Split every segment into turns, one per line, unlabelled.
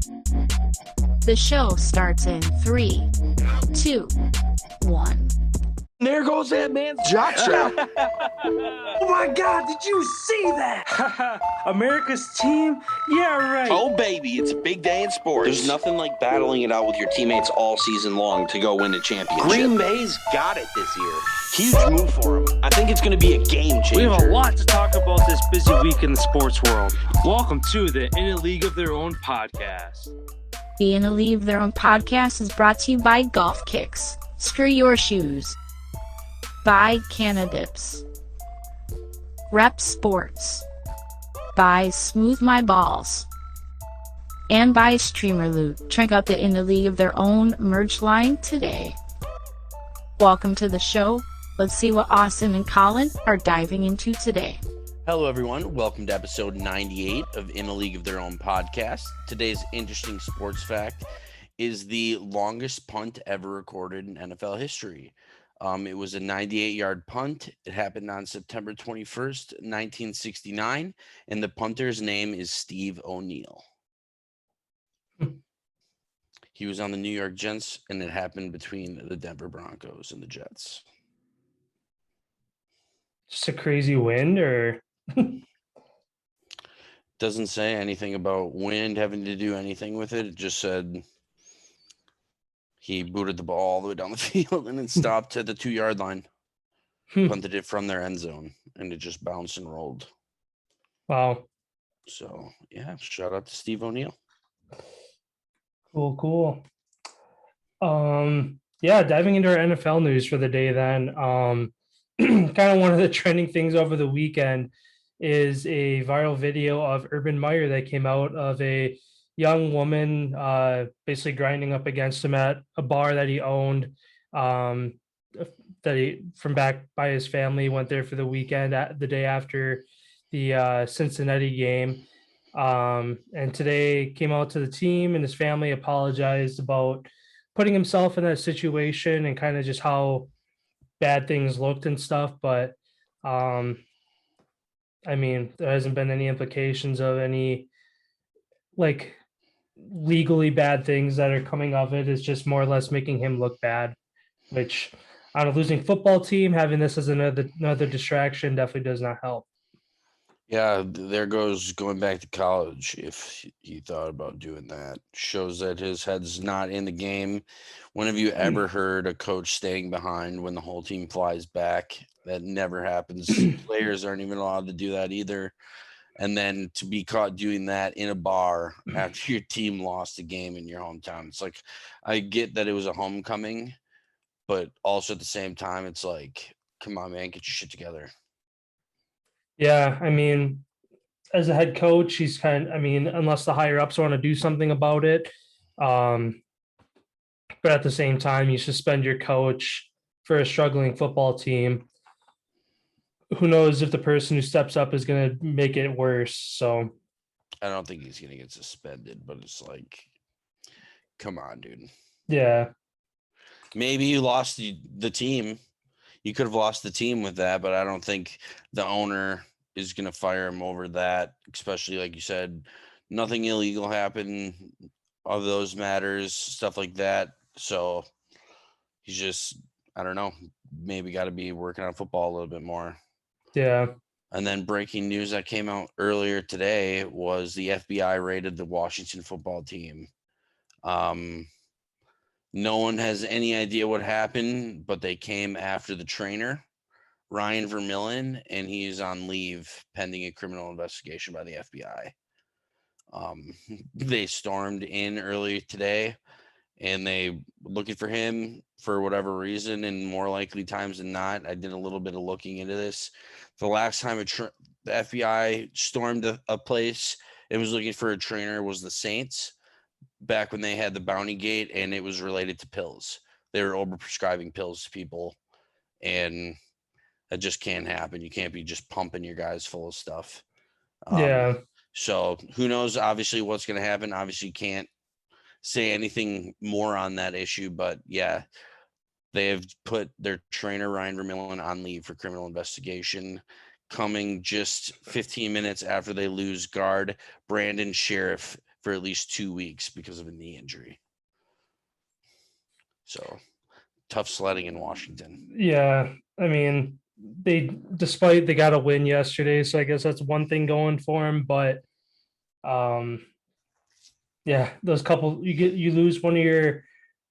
The show starts in 3, 2, 1.
There goes that man's jock strap. Oh my God, did you see that?
America's team? Yeah, right.
Oh, baby, it's a big day in sports.
There's nothing like battling it out with your teammates all season long to go win a championship.
Green Bay's got it this year.
Huge move for them. I think it's going to be a game changer.
We have a lot to talk about this busy week in the sports world. Welcome to the In a League of Their Own podcast.
The In a League of Their Own podcast is brought to you by Golf Kicks. Screw your shoes. By Canadips. Rep Sports. By Smooth My Balls. And by Streamer Loot. Check out the In a League of Their Own merch line today. Welcome to the show. Let's see what Austin and Collin are diving into today.
Hello, everyone. Welcome to episode 98 of In a League of Their Own podcast. Today's interesting sports fact is the longest punt ever recorded in NFL history. It was a 98-yard punt. It happened on September 21st, 1969, and the punter's name is Steve O'Neill. He was on the New York Jets, and it happened between the Denver Broncos and the Jets.
Just a crazy wind, or
Doesn't say anything about wind having to do anything with it. It just said he booted the ball all the way down the field and it stopped at the 2-yard line. Punted it from their end zone, and it just bounced and rolled.
wow,
So, yeah, shout out to Steve O'Neill.
cool. Yeah, diving into our NFL news for the day then. Kind of one of the trending things over the weekend is a viral video of Urban Meyer that came out of a young woman basically grinding up against him at a bar that he owned, that he from back by his family, went there for the weekend the day after the Cincinnati game. And today came out to the team, and his family apologized about putting himself in that situation and kind of just how bad things looked and stuff. But I mean, there hasn't been any implications of any like legally bad things that are coming of it. It's just more or less making him look bad, which on a losing football team, having this as another distraction definitely does not help.
Yeah, there goes going back to college. If he thought about doing that, shows that his head's not in the game. When have you ever heard a coach staying behind when the whole team flies back? That never happens. Players aren't even allowed to do that either. And then to be caught doing that in a bar after your team lost a game in your hometown. It's like, I get that it was a homecoming, but also at the same time, it's like, come on, man, get your shit together.
Yeah, I mean, as a head coach, he's unless the higher ups want to do something about it. But at the same time, you suspend your coach for a struggling football team. Who knows if the person who steps up is going to make it worse. So
I don't think he's going to get suspended, but it's like, come on, dude.
yeah.
Maybe you lost the team. You could have lost the team with that, but I don't think the owner is going to fire him over that, especially like you said, nothing illegal happened of those matters, stuff like that. So he's just, I don't know, maybe got to be working on football a little bit more.
Yeah.
And then breaking news that came out earlier today was the FBI raided the Washington football team. No one has any idea what happened, but they came after the trainer, Ryan Vermillion, and he's on leave pending a criminal investigation by the FBI. They stormed in earlier today, and they looking for him for whatever reason, and more likely times than not, I did a little bit of looking into this. The last time the FBI stormed a place and was looking for a trainer was the Saints, back when they had the bounty gate, and it was related to pills. They were overprescribing pills to people, and that just can't happen. You can't be just pumping your guys full of stuff.
Yeah.
So who knows, obviously, what's going to happen. Obviously, can't say anything more on that issue, but yeah, they have put their trainer, Ryan Vermillion, on leave for criminal investigation, coming just 15 minutes after they lose guard Brandon Sheriff for at least 2 weeks because of a knee injury. So tough sledding in Washington.
Yeah, I mean, despite they got a win yesterday, so I guess that's one thing going for them. But yeah, those couple you lose one of your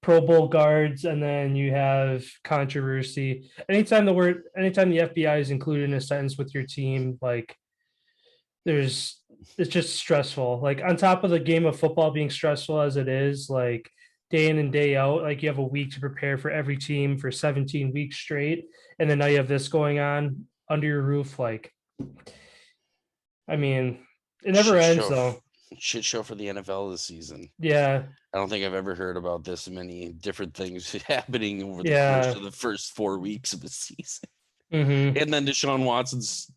Pro Bowl guards, and then you have controversy. Anytime the FBI is included in a sentence with your team, like it's just stressful. Like on top of the game of football being stressful as it is, like day in and day out, like you have a week to prepare for every team for 17 weeks straight, and then now you have this going on under your roof. Like, I mean, it never ends though.
Shit show for the NFL this season.
Yeah.
I don't think I've ever heard about this many different things happening over the course of the first 4 weeks of the season.
Mm-hmm.
And then Deshaun Watson's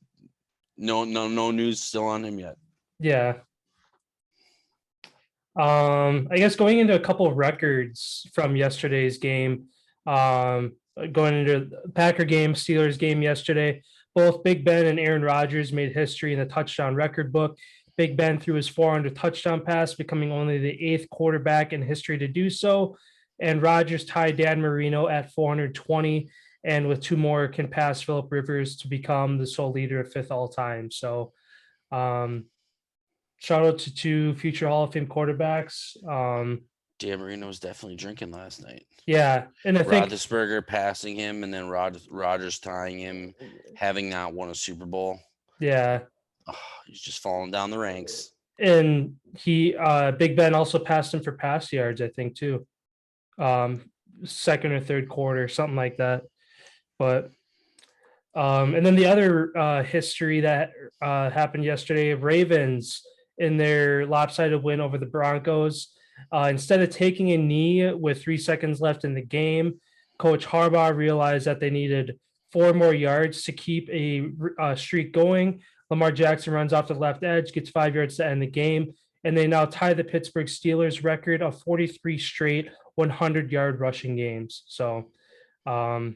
no news still on him yet.
Yeah. I guess going into a couple of records from yesterday's game, going into the Packer game, Steelers game yesterday, both Big Ben and Aaron Rodgers made history in the touchdown record book. Big Ben threw his 400 touchdown pass, becoming only the 8th quarterback in history to do so. And Rodgers tied Dan Marino at 420, and with 2 more can pass Phillip Rivers to become the sole leader of 5th all time. So shout out to 2 future Hall of Fame quarterbacks.
Dan Marino was definitely drinking last night.
Yeah. And I think
Roethlisberger passing him, and then Rodgers tying him, having not won a Super Bowl.
Yeah.
Oh, he's just falling down the ranks.
And Big Ben also passed him for pass yards, I think, too. Second or third quarter, something like that. But and then the other history that happened yesterday, Ravens in their lopsided win over the Broncos. Instead of taking a knee with 3 seconds left in the game, Coach Harbaugh realized that they needed 4 more yards to keep a streak going. Lamar Jackson runs off the left edge, gets 5 yards to end the game, and they now tie the Pittsburgh Steelers record of 43 straight 100-yard rushing games. So, I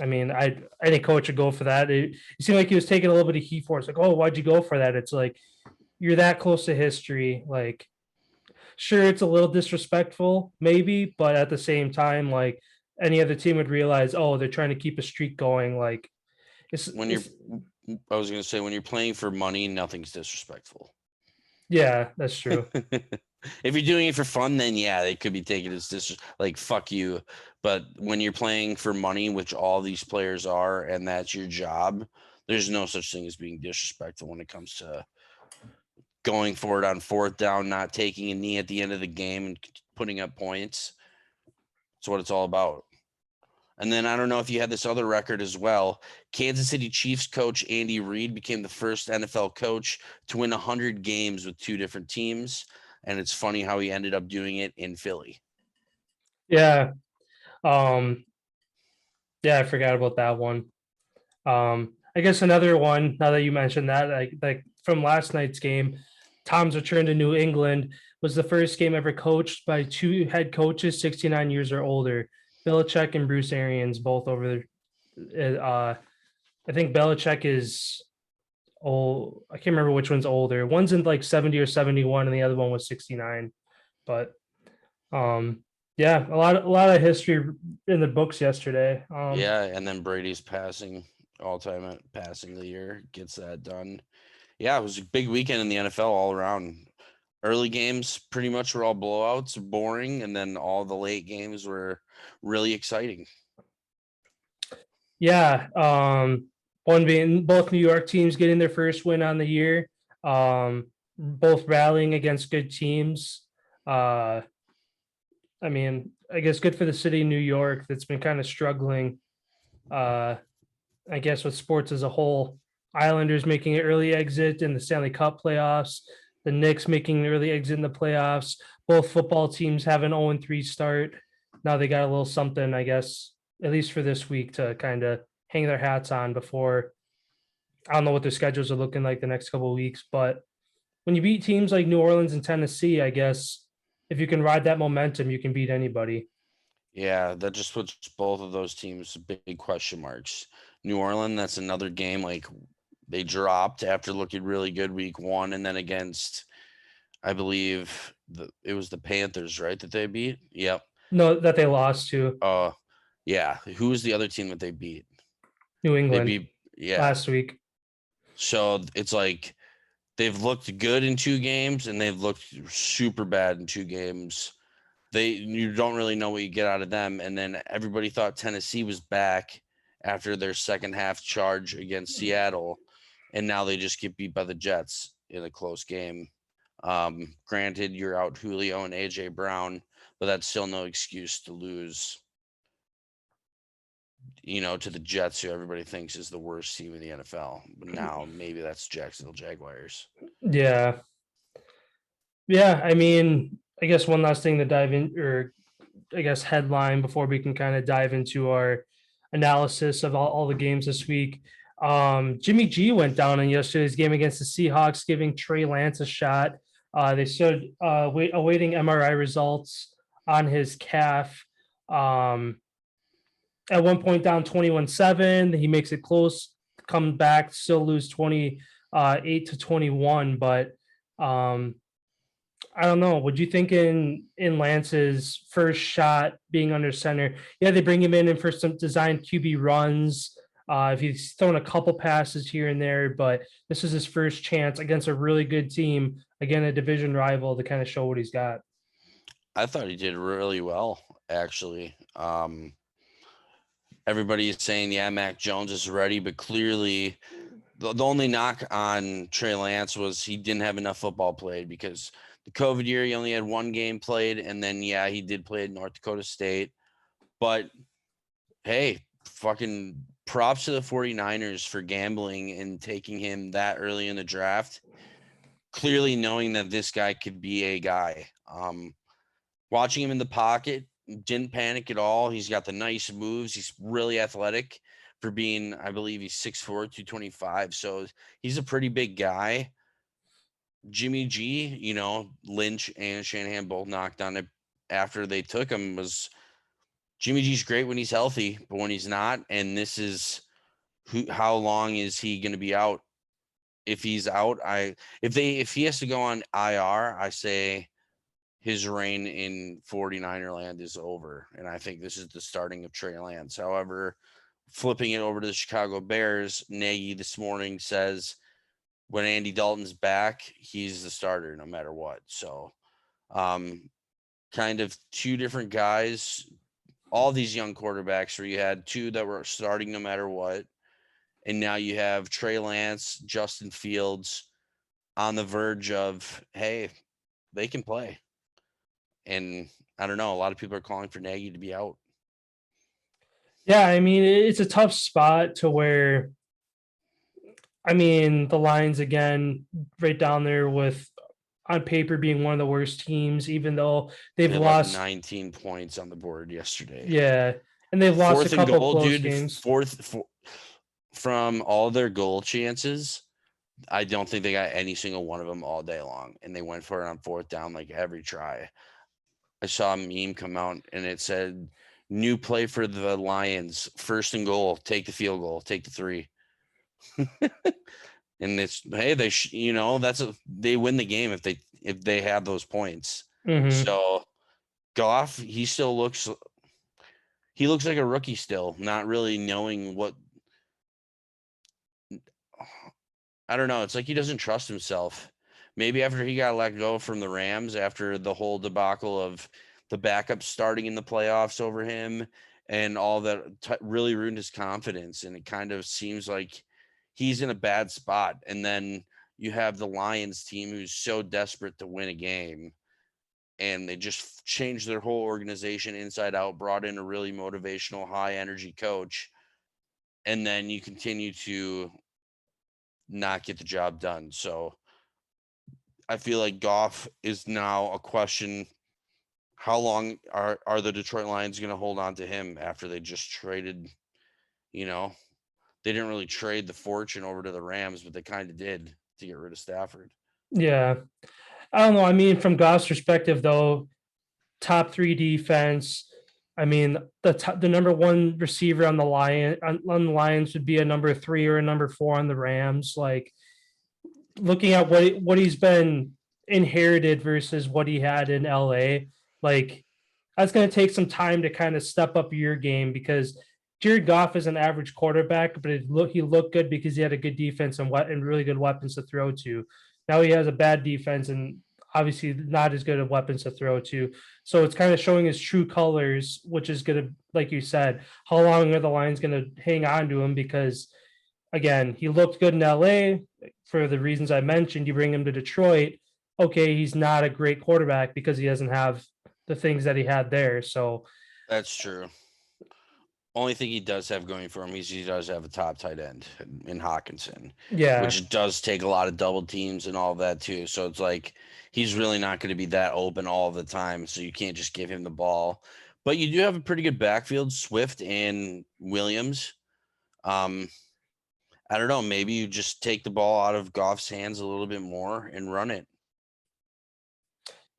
mean, I think Coach would go for that. It seemed like he was taking a little bit of heat for us. Like, oh, why'd you go for that? It's like, you're that close to history. Like, sure, it's a little disrespectful, maybe, but at the same time, like, any other team would realize, oh, they're trying to keep a streak going. Like,
I was going to say, when you're playing for money, nothing's disrespectful.
Yeah, that's true.
If you're doing it for fun, then yeah, they could be taken as like, fuck you. But when you're playing for money, which all these players are, and that's your job, there's no such thing as being disrespectful when it comes to going for it on 4th down, not taking a knee at the end of the game and putting up points. That's what it's all about. And then I don't know if you had this other record as well. Kansas City Chiefs coach Andy Reid became the first NFL coach to win 100 games with 2 different teams. And it's funny how he ended up doing it in Philly.
Yeah. Yeah, I forgot about that one. I guess another one, now that you mentioned that, like from last night's game, Tom's return to New England was the first game ever coached by 2 head coaches 69 years or older. Belichick and Bruce Arians, both over there. I think Belichick is old. I can't remember which one's older. One's in like 70 or 71, and the other one was 69. But yeah, a lot of history in the books yesterday.
Yeah, and then Brady's all-time passing of the year gets that done. Yeah, it was a big weekend in the NFL all around. Early games pretty much were all blowouts, boring, and then all the late games were really exciting.
Yeah, one being both New York teams getting their first win on the year, both rallying against good teams. I mean, I guess good for the city of New York that's been kind of struggling, I guess, with sports as a whole. Islanders making an early exit in the Stanley Cup playoffs. The Knicks making an early exit in the playoffs. Both football teams have an 0-3 start. Now they got a little something, I guess, at least for this week, to kind of hang their hats on before. I don't know what their schedules are looking like the next couple of weeks, but when you beat teams like New Orleans and Tennessee, I guess if you can ride that momentum, you can beat anybody.
Yeah, that just puts both of those teams big question marks. New Orleans, that's another game like they dropped after looking really good week 1, and then against I believe it was the Panthers, right, that they beat? Yep.
No, that they lost to
Yeah. Who was the other team that they beat?
New
They
England
beat
last week.
So it's like they've looked good in 2 games and they've looked super bad in 2 games. You don't really know what you get out of them. And then everybody thought Tennessee was back after their second half charge against Seattle, and now they just get beat by the Jets in a close game. Granted, you're out Julio and AJ Brown, but that's still no excuse to lose, to the Jets, who everybody thinks is the worst team in the NFL. But now maybe that's Jacksonville Jaguars.
Yeah. Yeah. I mean, I guess one last thing to dive in, or I guess headline before we can kind of dive into our analysis of all the games this week. Jimmy G went down in yesterday's game against the Seahawks, giving Trey Lance a shot. They stood awaiting MRI results on his calf. At one point down 21-7, he makes it close, come back, still lose 28-21. But I don't know. Would you think in Lance's first shot being under center? Yeah, they bring him in for some designed QB runs. If he's thrown a couple passes here and there, but this is his first chance against a really good team, again, a division rival, to kind of show what he's got.
I thought he did really well, actually. Everybody is saying, yeah, Mac Jones is ready, but clearly the only knock on Trey Lance was he didn't have enough football played, because the COVID year, he only had 1 game played, and then, yeah, he did play at North Dakota State. But, hey, fucking props to the 49ers for gambling and taking him that early in the draft, clearly knowing that this guy could be a guy. Watching him in the pocket, didn't panic at all. He's got the nice moves. He's really athletic for being, I believe he's 6'4", 225. So he's a pretty big guy. Jimmy G, Lynch and Shanahan both knocked on it after they took him, was Jimmy G's great when he's healthy, but when he's not, and this is how long is he going to be out? If he's out, if he has to go on IR, I say his reign in 49er land is over. And I think this is the starting of Trey Lance. However, flipping it over to the Chicago Bears, Nagy this morning says when Andy Dalton's back, he's the starter no matter what. So kind of 2 different guys, all these young quarterbacks where you had 2 that were starting no matter what. And now you have Trey Lance, Justin Fields on the verge of, hey, they can play. And I don't know, a lot of people are calling for Nagy to be out.
Yeah, I mean, it's a tough spot to where, I mean, the Lions, again, right down there with, on paper, being one of the worst teams, even though they've lost
19 points on the board yesterday.
Yeah, and they've lost a couple close games.
From all their goal chances, I don't think they got any single one of them all day long, and they went for it on 4th down like every try. I saw a meme come out, and it said, "New play for the Lions: 1st and goal, take the field goal, take the 3." And it's, hey, they win the game if they have those points.
Mm-hmm.
So Goff, he looks like a rookie still, not really knowing what. I don't know. It's like he doesn't trust himself. Maybe after he got let go from the Rams, after the whole debacle of the backup starting in the playoffs over him and all that, really ruined his confidence. And it kind of seems like he's in a bad spot. And then you have the Lions team who's so desperate to win a game, and they just changed their whole organization inside out, brought in a really motivational, high energy coach. And then you continue to not get the job done. So I feel like Goff is now a question. How long are the Detroit Lions going to hold on to him after they just traded, they didn't really trade the fortune over to the Rams, but they kind of did to get rid of Stafford.
Yeah. I don't know. I mean, from Goff's perspective, though, top 3 defense. I mean, the number 1 receiver on the Lions would be a number 3 or a number 4 on the Rams. Like, looking at what he's been inherited versus what he had in LA. Like, that's going to take some time to kind of step up your game, because Jared Goff is an average quarterback, but he looked good because he had a good defense and really good weapons to throw to. Now he has a bad defense and obviously not as good of weapons to throw to. So it's kind of showing his true colors, which is going to, like you said, how long are the Lions going to hang on to him? Because again, he looked good in LA for the reasons I mentioned. You bring him to Detroit, okay, he's not a great quarterback because he doesn't have the things that he had there. So
that's true. Only thing he does have going for him is he does have a top tight end in Hawkinson.
Yeah.
Which does take a lot of double teams and all of that too. So it's like he's really not going to be that open all the time. So you can't just give him the ball. But you do have a pretty good backfield, Swift and Williams. I don't know. Maybe you just take the ball out of Goff's hands a little bit more and run it.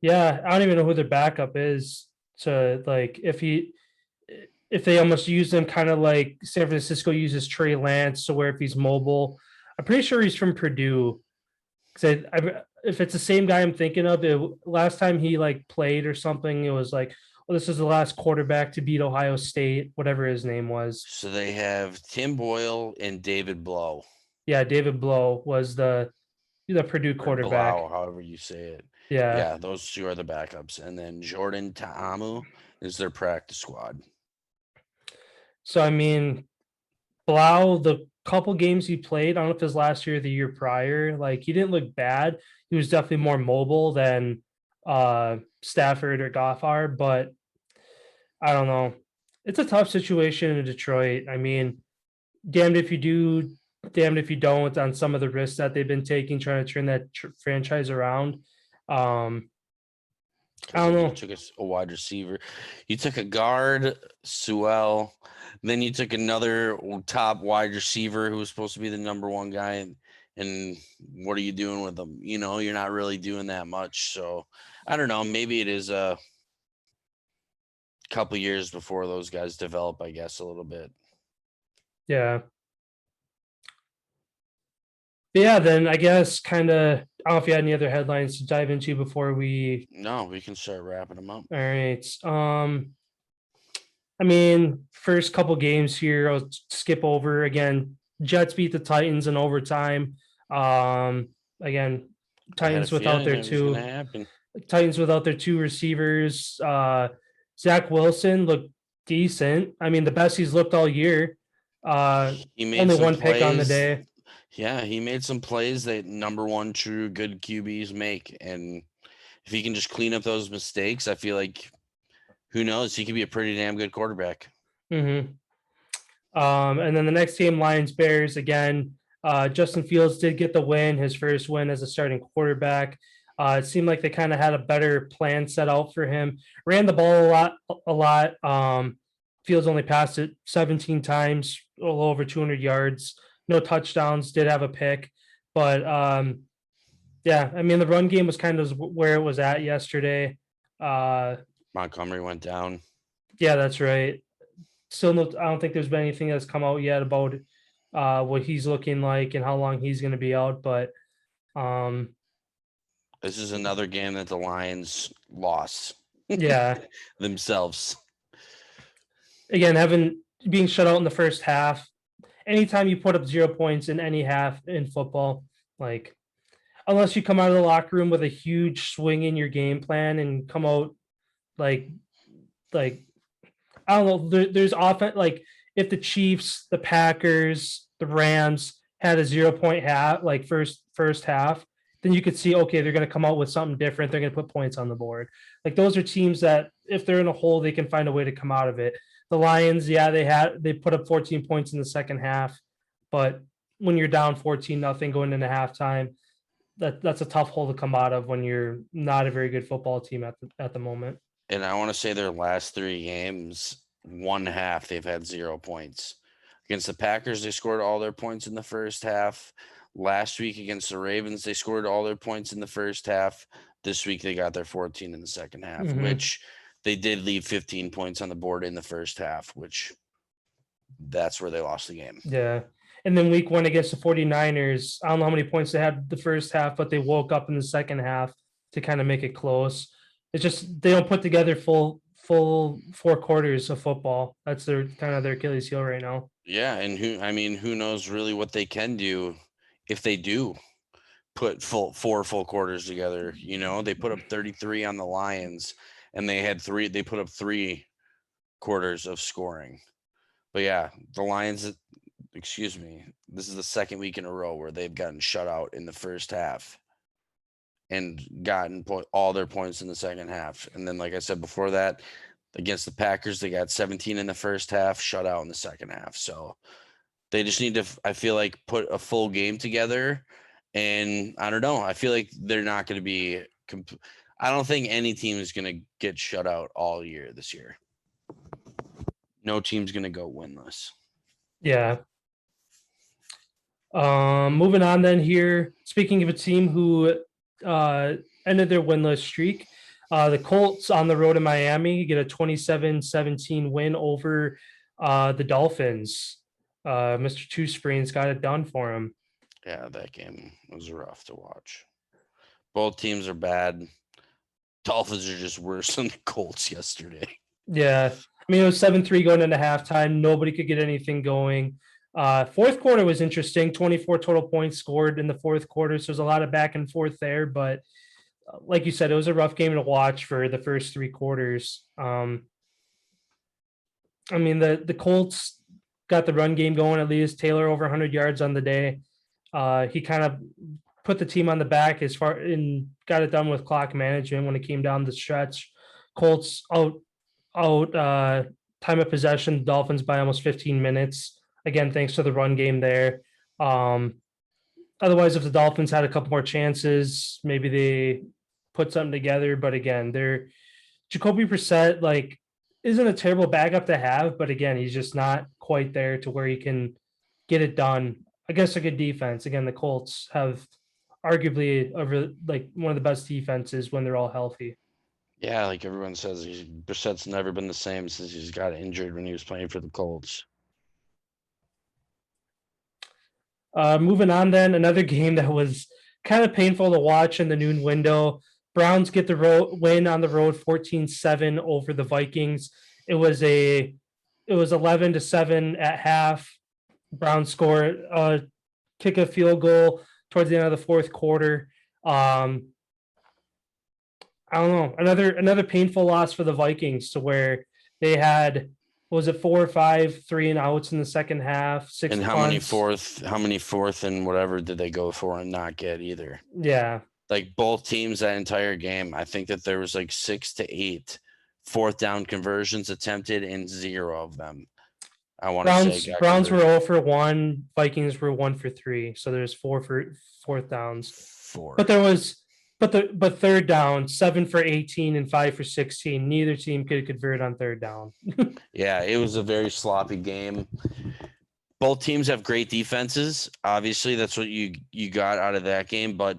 Yeah, I don't even know who their backup is. To like, if they almost use him kind of like San Francisco uses Trey Lance, so where if he's mobile, I'm pretty sure he's from Purdue. Because if it's the same guy I'm thinking of, last time he like played or something, it was like, well, this is the last quarterback to beat Ohio State, whatever his name was.
So they have Tim Boyle and David Blow.
Yeah, David Blow was the Purdue quarterback.
Blau, however you say it.
Yeah.
Yeah, those two are the backups. And then Jordan Ta'amu is their practice squad.
So, I mean, Blau, the couple games he played, I don't know if it was last year or the year prior, like he didn't look bad. He was definitely more mobile than Stafford or Goff are, but I don't know. It's a tough situation in Detroit. I mean, damned if you do, damned if you don't on some of the risks that they've been taking trying to turn that franchise around. I don't know.
You took a wide receiver. You took a guard, Sewell. Then you took another top wide receiver who was supposed to be the number one guy. And what are you doing with them? You know, you're not really doing that much. So I don't know. Maybe it is a couple years before those guys develop, I guess, a little bit.
Yeah. Yeah, then I guess kind of, I don't know if you had any other headlines to dive into before we.
No, we can start wrapping them up.
All right. I mean, first couple games here, I'll skip over again. Jets beat the Titans in overtime. Again, Titans without their two. Titans without their two receivers. Zach Wilson looked decent. I mean, the best he's looked all year.
He made
only one
plays.
Pick on the day.
Yeah, he made some plays that number one true good QBs make. And if he can just clean up those mistakes, I feel like, who knows, he could be a pretty damn good quarterback.
Mm-hmm. And then the next game, Lions-Bears, again, Justin Fields did get the win, his first win as a starting quarterback. It seemed like they kind of had a better plan set out for him. Ran the ball a lot. Fields only passed it 17 times, a little over 200 yards. No touchdowns, did have a pick. But, yeah, I mean, the run game was kind of where it was at yesterday.
Montgomery went down.
Yeah, that's right. Still, I don't think there's been anything that's come out yet about what he's looking like and how long he's going to be out. But
this is another game that the Lions lost.
Yeah,
themselves.
Again, being shut out in the first half. Anytime you put up 0 points in any half in football, like unless you come out of the locker room with a huge swing in your game plan and come out like I don't know. There's often like if the Chiefs, the Packers, the Rams had a 0 point half, like first half, then you could see, okay, they're going to come out with something different. They're going to put points on the board. Like those are teams that if they're in a hole, they can find a way to come out of it. The Lions, yeah, they put up 14 points in the second half, but when you're down 14-0 going into halftime, that's a tough hole to come out of when you're not a very good football team at the moment.
And I want to say their last three games, one half, they've had 0 points. Against the Packers, they scored all their points in the first half. Last week against the Ravens, they scored all their points in the first half. This week, they got their 14 in the second half, which they did leave 15 points on the board in the first half, which that's where they lost the game.
Yeah. And then week 1 against the 49ers, I don't know how many points they had the first half, but they woke up in the second half to kind of make it close. It's just they don't put together full 4 quarters of football. That's their Achilles heel right now.
Yeah, and who knows really what they can do if they do put four full quarters together. They put up 33 on the Lions, and they put up 3 quarters of scoring. But yeah, the Lions, this is the second week in a row where they've gotten shut out in the first half and gotten all their points in the second half. And then, like I said before that, against the Packers, they got 17 in the first half, shut out in the second half. So they just need to, I feel like, put a full game together. And I don't know. I feel like they're not going to be I don't think any team is going to get shut out all year this year. No team's going to go winless.
Yeah. Moving on then here. Speaking of a team who ended their winless streak, the Colts on the road in Miami get a 27-17 win over the Dolphins. Mr. Two Sprains got it done for him.
Yeah, that game was rough to watch. Both teams are bad. Dolphins are just worse than the Colts yesterday.
Yeah. I mean, it was 7-3 going into halftime. Nobody could get anything going. Fourth quarter was interesting. 24 total points scored in the fourth quarter. So there's a lot of back and forth there. But like you said, it was a rough game to watch for the first 3 quarters. I mean, the Colts got the run game going at least. Taylor over 100 yards on the day. He kind of put the team on the back and got it done with clock management when it came down the stretch. Colts out time of possession, Dolphins by almost 15 minutes. Again, thanks to the run game there. Otherwise, if the Dolphins had a couple more chances, maybe they put something together. But again, Jacoby Brissett isn't a terrible backup to have, but again, he's just not quite there to where he can get it done. I guess a good defense. Again, the Colts have arguably one of the best defenses when they're all healthy.
Yeah, like everyone says, Brissett's never been the same since he's got injured when he was playing for the Colts.
Moving on then, another game that was kind of painful to watch in the noon window. Browns get the win on the road 14-7 over the Vikings. It was 11-7 at half. Browns score kick a field goal towards the end of the fourth quarter. I don't know. Another painful loss for the Vikings to where they had, 4 or 5 3-and-outs in the second half, 6
and
punts.
how many fourth and whatever did they go for and not get either?
Yeah.
Like both teams that entire game, I think that there was 6 to 8 fourth down conversions attempted and 0 of them. I want to say
Browns were 0 for 1, Vikings were 1 for 3. So there's 4 for fourth downs.
4.
But third down, 7 for 18 and 5 for 16. Neither team could convert on third down.
Yeah, it was a very sloppy game. Both teams have great defenses. Obviously, that's what you got out of that game, but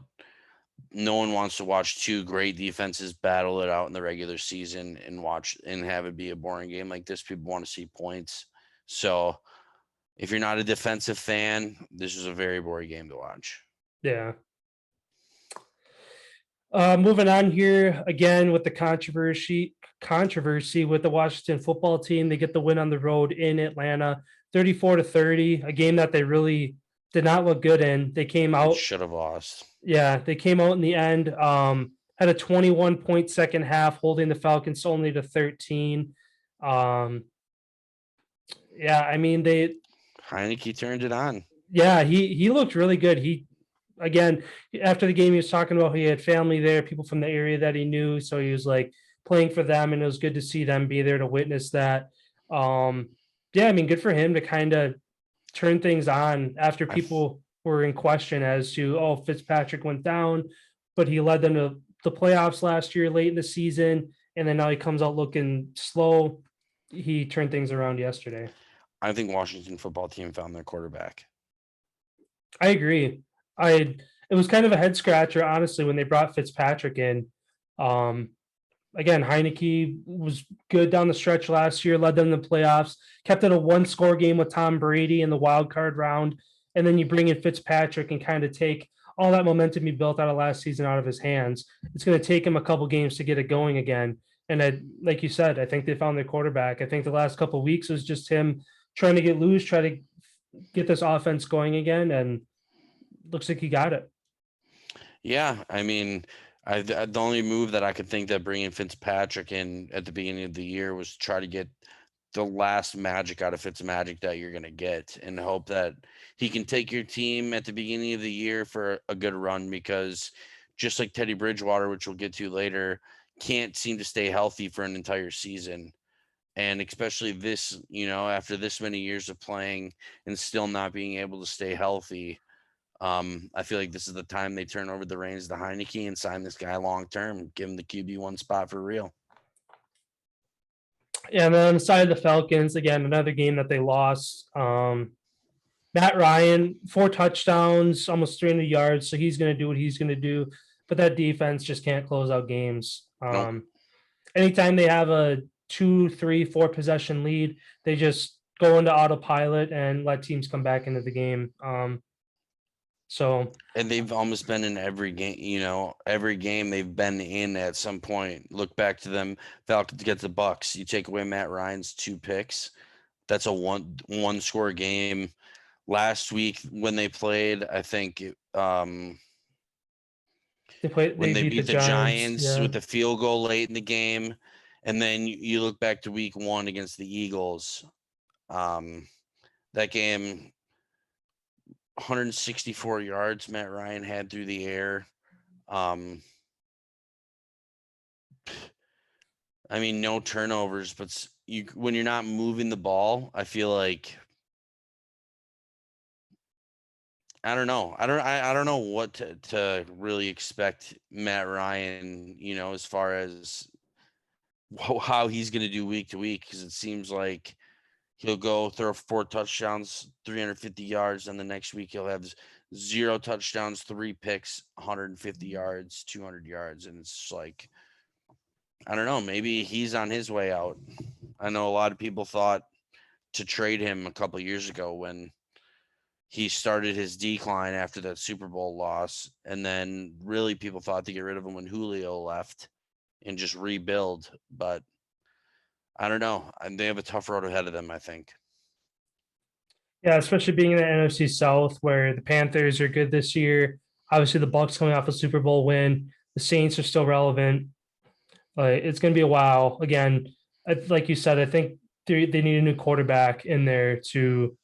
no one wants to watch 2 great defenses battle it out in the regular season and have it be a boring game like this. People want to see points. So if you're not a defensive fan, this is a very boring game to watch.
Yeah. Moving on here again with the controversy with the Washington football team. They get the win on the road in Atlanta, 34-30, a game that they really did not look good in. They came out.
Should have lost. Yeah,
they came out in the end, had a 21-point second half, holding the Falcons only to 13. Yeah, I mean,
Heineke turned it on.
Yeah, he looked really good. Again, after the game, he was talking about he had family there, people from the area that he knew. So he was playing for them, and it was good to see them be there to witness that. Yeah, I mean, good for him to kind of turn things on after people were in question as to, Fitzpatrick went down, but he led them to the playoffs last year, late in the season. And then now he comes out looking slow. He turned things around yesterday.
I think Washington football team found their quarterback.
I agree. It was kind of a head scratcher, honestly, when they brought Fitzpatrick in. Again, Heineke was good down the stretch last year, led them to the playoffs, kept it a 1-score game with Tom Brady in the wild card round. And then you bring in Fitzpatrick and kind of take all that momentum he built out of last season out of his hands. It's going to take him a couple games to get it going again. And like you said, I think they found their quarterback. I think the last couple of weeks was just him trying to get loose, try to get this offense going again, and looks like he got it.
Yeah, I mean, the only move that I could think that bringing Fitzpatrick in at the beginning of the year was try to get the last magic out of Fitzmagic that you're going to get, and hope that he can take your team at the beginning of the year for a good run, because just like Teddy Bridgewater, which we'll get to later, can't seem to stay healthy for an entire season. And especially this, after this many years of playing and still not being able to stay healthy, I feel like this is the time they turn over the reins to Heineke and sign this guy long term, give him the QB1 spot for real.
Yeah, and then on the side of the Falcons, again, another game that they lost. Matt Ryan, 4 touchdowns, almost 300 yards. So he's going to do what he's going to do. But that defense just can't close out games.
Nope.
Anytime they have a 2, 3, 4 possession lead, they just go into autopilot and let teams come back into the game.
And they've almost been in every game, every game they've been in at some point. Look back to them, Falcons get the Bucks. You take away Matt Ryan's 2 picks, that's a one score game. Last week when they played, I think when they beat the Giants with the field goal late in the game, and then you look back to week 1 against the Eagles. That game, 164 yards Matt Ryan had through the air. I mean, no turnovers, but when you're not moving the ball, I feel like, I don't know. I don't know what to really expect Matt Ryan, as far as how he's going to do week to week, because it seems like he'll go throw 4 touchdowns, 350 yards, and the next week he'll have 0 touchdowns, 3 picks, 150 yards, 200 yards. And it's like, I don't know, maybe he's on his way out. I know a lot of people thought to trade him a couple of years ago when he started his decline after that Super Bowl loss. And then really people thought to get rid of him when Julio left and just rebuild. But I don't know. They have a tough road ahead of them, I think.
Yeah, especially being in the NFC South, where the Panthers are good this year. Obviously, the Bucks coming off a Super Bowl win. The Saints are still relevant. It's going to be a while. Again, like you said, I think they need a new quarterback in there to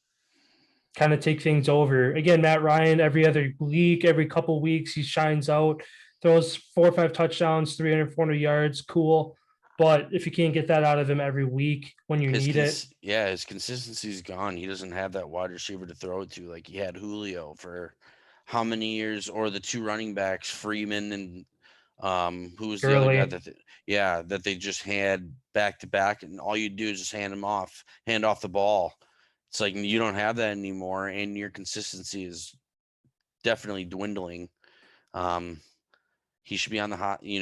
kind of take things over. Again, Matt Ryan, every other week, every couple weeks, he shines out, throws 4 or 5 touchdowns, 300, 400 yards. Cool. But if you can't get that out of him every week when you need it.
Yeah, his consistency's gone. He doesn't have that wide receiver to throw it to like he had Julio for how many years, or the 2 running backs, Freeman and who was the other guy that they just had back to back, and all you do is just hand off the ball. It's like you don't have that anymore, and your consistency is definitely dwindling. He should be on the hot, he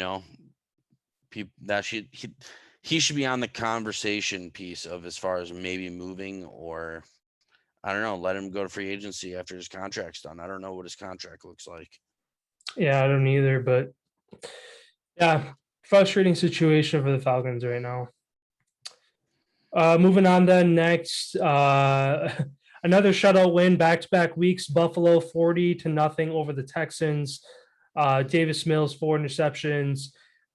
should be on the conversation piece of as far as maybe moving, or I don't know, let him go to free agency after his contract's done. I don't know what his contract looks like.
Yeah, I don't either, but yeah, frustrating situation for the Falcons right now. Moving on then next, another shutout win, back-to-back weeks, Buffalo 40-0 over the Texans. Davis Mills, 4 interceptions.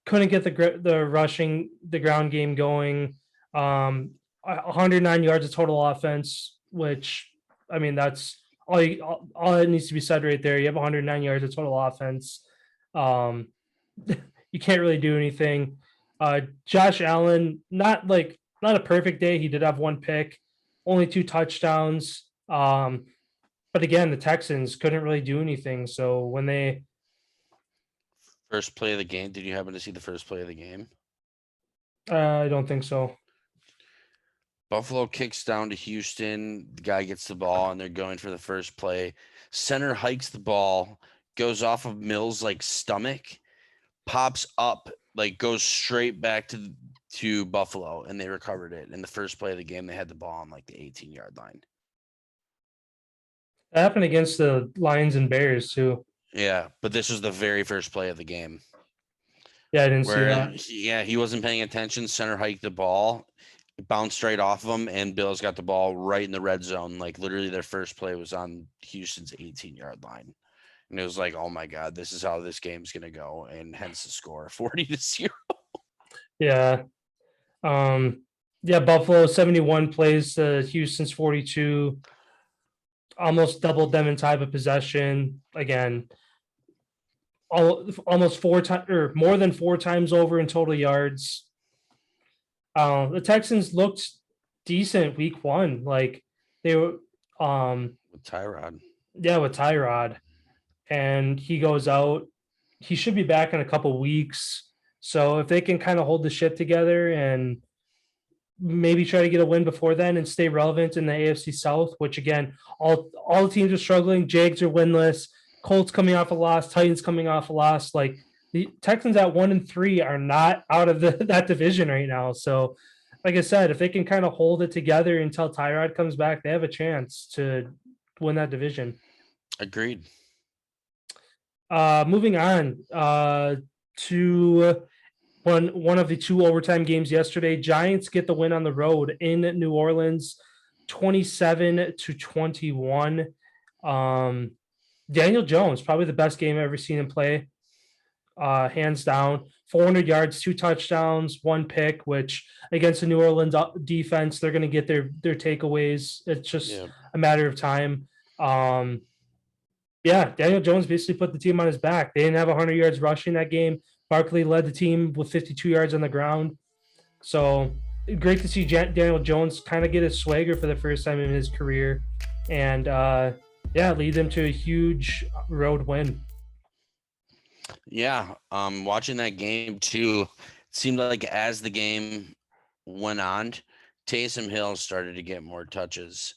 Couldn't get the ground game going. 109 yards of total offense, which, I mean, that's all that needs to be said right there. You have 109 yards of total offense. You can't really do anything. Josh Allen, not a perfect day. He did have 1 pick, only 2 touchdowns. But again, the Texans couldn't really do anything. So when they
first play of the game, did you happen to see the first play of the game?
I don't think so.
Buffalo kicks down to Houston. The guy gets the ball, and they're going for the first play. Center hikes the ball, goes off of Mills' stomach, pops up, goes straight back to Buffalo, and they recovered it. In the first play of the game, they had the ball on the 18-yard line.
That happened against the Lions and Bears too.
Yeah, but this was the very first play of the game.
Yeah, I didn't see
Where,
that.
he wasn't paying attention. Center hiked the ball, it bounced right off of him, and Bills got the ball right in the red zone. Like literally, their first play was on Houston's 18-yard line, and it was like, oh my god, this is how this game's gonna go, and hence the score, 40-0.
Yeah. Buffalo 71 plays to Houston's 42. Almost doubled them in time of possession. Again, almost 4 times or more than 4 times over in total yards. The Texans looked decent week one. Like they were
With Tyrod.
with Tyrod. And he goes out. He should be back in a couple weeks. So if they can kind of hold the ship together and maybe try to get a win before then and stay relevant in the AFC South, which again, all the teams are struggling. Jags are winless. Colts coming off a loss. Titans coming off a loss. Like the Texans at 1-3 are not out of that division right now. So, like I said, if they can kind of hold it together until Tyrod comes back, they have a chance to win that division.
Agreed.
Moving on to one of the 2 overtime games yesterday. Giants get the win on the road in New Orleans, 27-21. Daniel Jones, probably the best game I've ever seen him play, hands down. 400 yards, 2 touchdowns, 1 pick, which against the New Orleans defense, they're going to get their takeaways. It's just a matter of time. Daniel Jones basically put the team on his back. They didn't have 100 yards rushing that game. Barkley led the team with 52 yards on the ground. So great to see Daniel Jones kind of get his swagger for the first time in his career. And, lead them to a huge road win.
Yeah, watching that game too, it seemed like as the game went on, Taysom Hill started to get more touches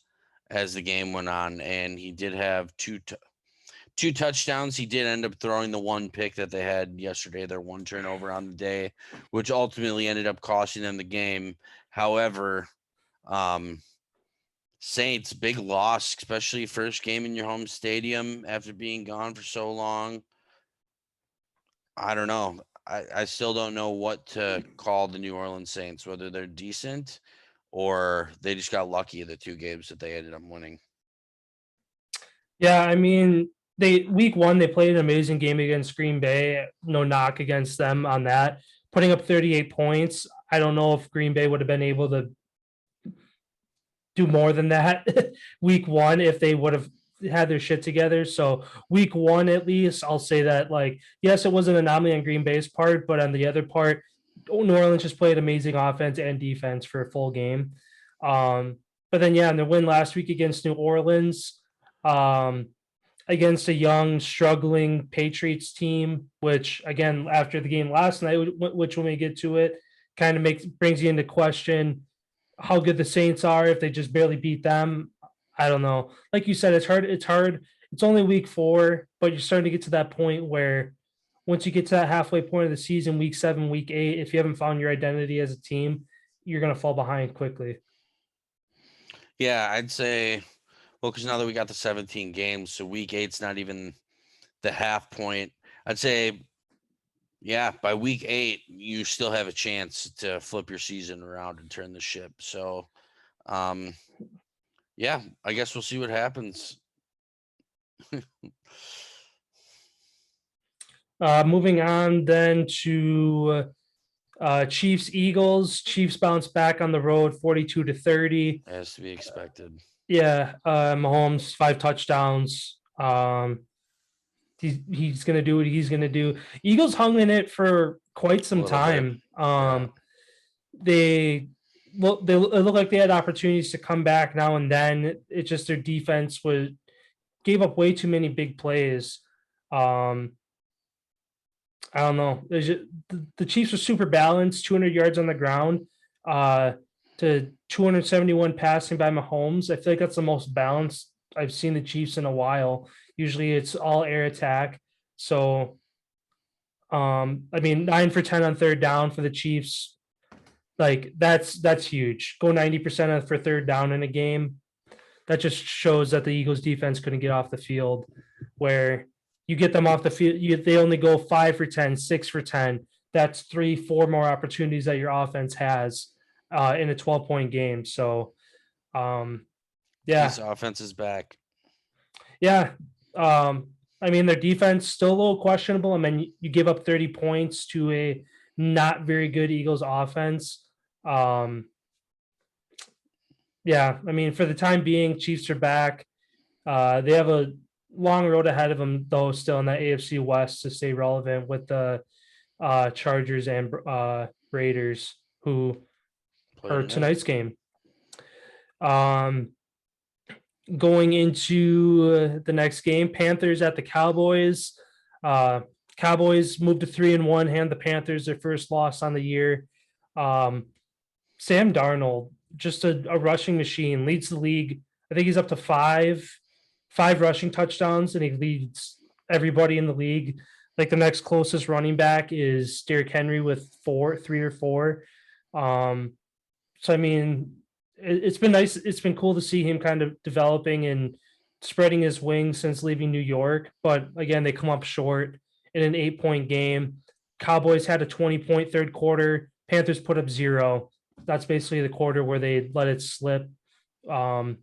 as the game went on, and he did have two touchdowns. He did end up throwing the 1 pick that they had yesterday, their 1 turnover on the day, which ultimately ended up costing them the game. However, Saints, big loss, especially first game in your home stadium after being gone for so long. I don't know. I still don't know what to call the New Orleans Saints, whether they're decent or they just got lucky in the 2 games that they ended up winning.
Yeah, I mean, week one, they played an amazing game against Green Bay. No knock against them on that. Putting up 38 points. I don't know if Green Bay would have been able to do more than that week one if they would have had their shit together. So week one, at least, I'll say that, like, yes, it was an anomaly on Green Bay's part, but on the other part, New Orleans just played amazing offense and defense for a full game. But then, in the win last week against New Orleans, against a young, struggling Patriots team, which, again, after the game last night, which when we get to it, kind of brings you into question how good the Saints are if they just barely beat them. I don't know. Like you said, it's hard. It's only week 4, but you're starting to get to that point where once you get to that halfway point of the season, week 7, week 8, if you haven't found your identity as a team, you're going to fall behind quickly.
Yeah, I'd say, well, because now that we got the 17 games, so week 8's not even the half point. I'd say, by week 8, you still have a chance to flip your season around and turn the ship. So, I guess we'll see what happens.
Moving on then to Chiefs Eagles. Chiefs bounce back on the road 42-30.
As to be expected.
Mahomes 5 touchdowns. He's gonna do what he's gonna do. Eagles hung in it for quite some time. It looked like they had opportunities to come back now and then. It's just their defense gave up way too many big plays. I don't know. The Chiefs were super balanced, 200 yards on the ground to 271 passing by Mahomes. I feel like that's the most balanced I've seen the Chiefs in a while. Usually it's all air attack. So, 9 for 10 on third down for the Chiefs. Like that's huge. Go 90% for third down in a game. That just shows that the Eagles defense couldn't get off the field, where You get them off the field, they only go 5 for 10, 6 for 10. That's 3-4 more opportunities that your offense has in a 12-point game. So,
This offense is back.
yeah. I mean, their defense still a little questionable. I mean, you give up 30 points to a not very good Eagles offense. Yeah, I mean, for the time being, Chiefs are back. They have a long road ahead of them, though, still in that AFC West to stay relevant with the Chargers and Raiders, who are tonight's game. Going into the next game, Panthers at the Cowboys. Cowboys moved to 3-1, hand the Panthers their first loss on the year. Sam Darnold, just a rushing machine, leads the league. I think he's up to five rushing touchdowns, and he leads everybody in the league. Like the next closest running back is Derrick Henry with 3 or 4. So I mean, it's been nice. It's been cool to see him kind of developing and spreading his wings since leaving New York. But again, they come up short in an 8-point game. Cowboys had a 20-point third quarter. Panthers put up 0. That's basically the quarter where they let it slip. Again,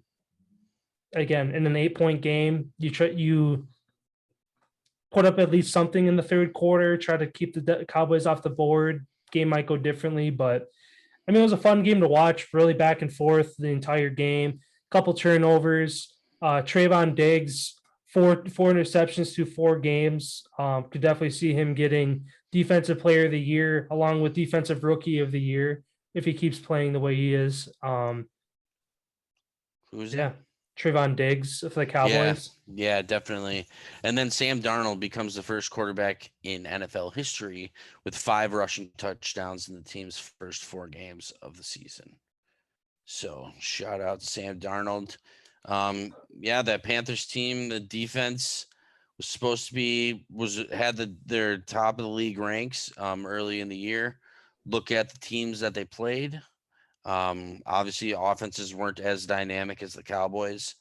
in an 8-point game, you put up at least something in the third quarter, try to keep the Cowboys off the board. Game might go differently, but I mean, it was a fun game to watch, really back and forth the entire game. Couple turnovers. Trayvon Diggs, 4 interceptions through 4 games. Could definitely see him getting Defensive Player of the Year along with Defensive Rookie of the Year if he keeps playing the way he is.
Who's
it? Trayvon Diggs for the Cowboys.
Yeah, definitely. And then Sam Darnold becomes the first quarterback in NFL history with 5 rushing touchdowns in the team's first 4 games of the season. So shout out to Sam Darnold. That Panthers team, the defense was supposed to be their top of the league ranks early in the year. Look at the teams that they played. Obviously offenses weren't as dynamic as the Cowboys.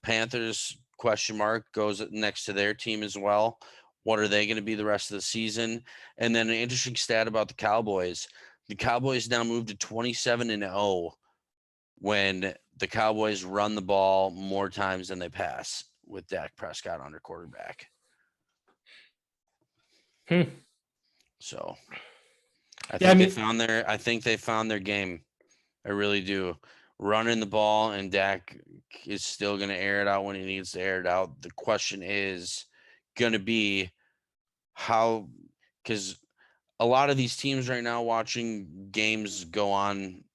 Panthers question mark goes next to their team as well. What are they going to be the rest of the season? And then an interesting stat about the Cowboys. The Cowboys now moved to 27-0 when the Cowboys run the ball more times than they pass with Dak Prescott under quarterback. So I think they found their game. I really do. Running the ball, and Dak is still going to air it out when he needs to air it out. The question is going to be how, because a lot of these teams right now watching games go on,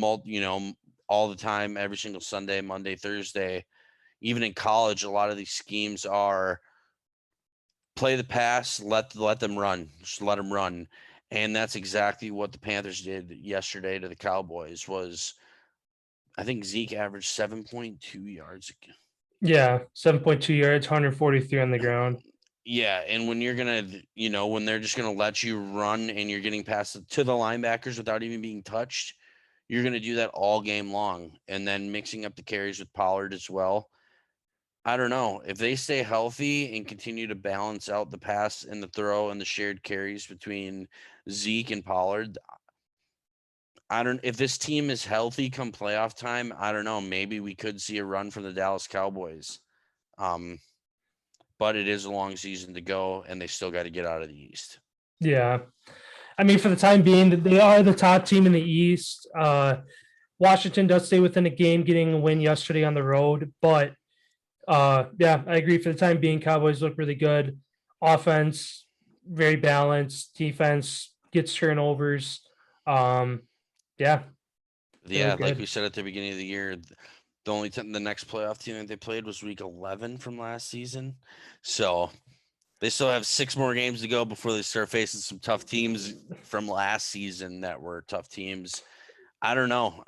all the time, every single Sunday, Monday, Thursday. Even in college, a lot of these schemes are play the pass, let them run, just let them run. And that's exactly what the Panthers did yesterday to the Cowboys. Was I think Zeke averaged 7.2 yards.
Yeah, 7.2 yards, 143 on the ground.
Yeah, and when you're going to, when they're just going to let you run and you're getting past to the linebackers without even being touched, you're going to do that all game long. And then mixing up the carries with Pollard as well. I don't know. If they stay healthy and continue to balance out the pass and the throw and the shared carries between Zeke and Pollard, if this team is healthy come playoff time, I don't know. Maybe we could see a run from the Dallas Cowboys. But it is a long season to go, and they still got to get out of the East. Yeah.
I mean, for the time being, they are the top team in the East. Washington does stay within a game, getting a win yesterday on the road. But, I agree. For the time being, Cowboys look really good. Offense, very balanced. Defense gets turnovers. Like
we said at the beginning of the year, the only time the next playoff team that they played was week 11 from last season. So they still have 6 more games to go before they start facing some tough teams from last season that were tough teams. I don't know.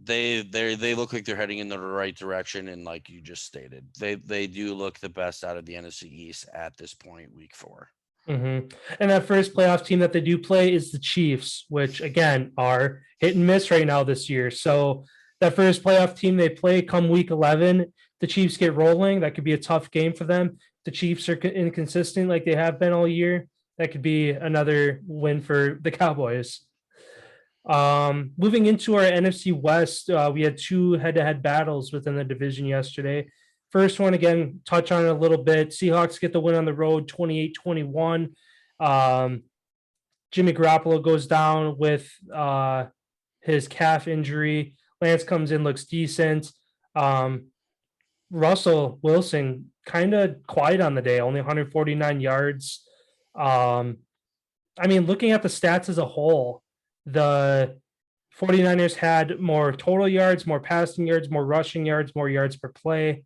They look like they're heading in the right direction, and like you just stated, they do look the best out of the NFC East at this point, week 4.
Mm-hmm. And that first playoff team that they do play is the Chiefs, which again are hit and miss right now this year. So that first playoff team they play come week 11 the Chiefs get rolling, that could be a tough game for them. The Chiefs are inconsistent like they have been all year. That could be another win for the Cowboys. Moving into our NFC West, we had 2 head-to-head battles within the division yesterday. First one, again, touch on it a little bit. Seahawks get the win on the road, 28-21. Jimmy Garoppolo goes down with his calf injury. Lance comes in, looks decent. Russell Wilson kind of quiet on the day, only 149 yards. Looking at the stats as a whole, the 49ers had more total yards, more passing yards, more rushing yards, more yards per play,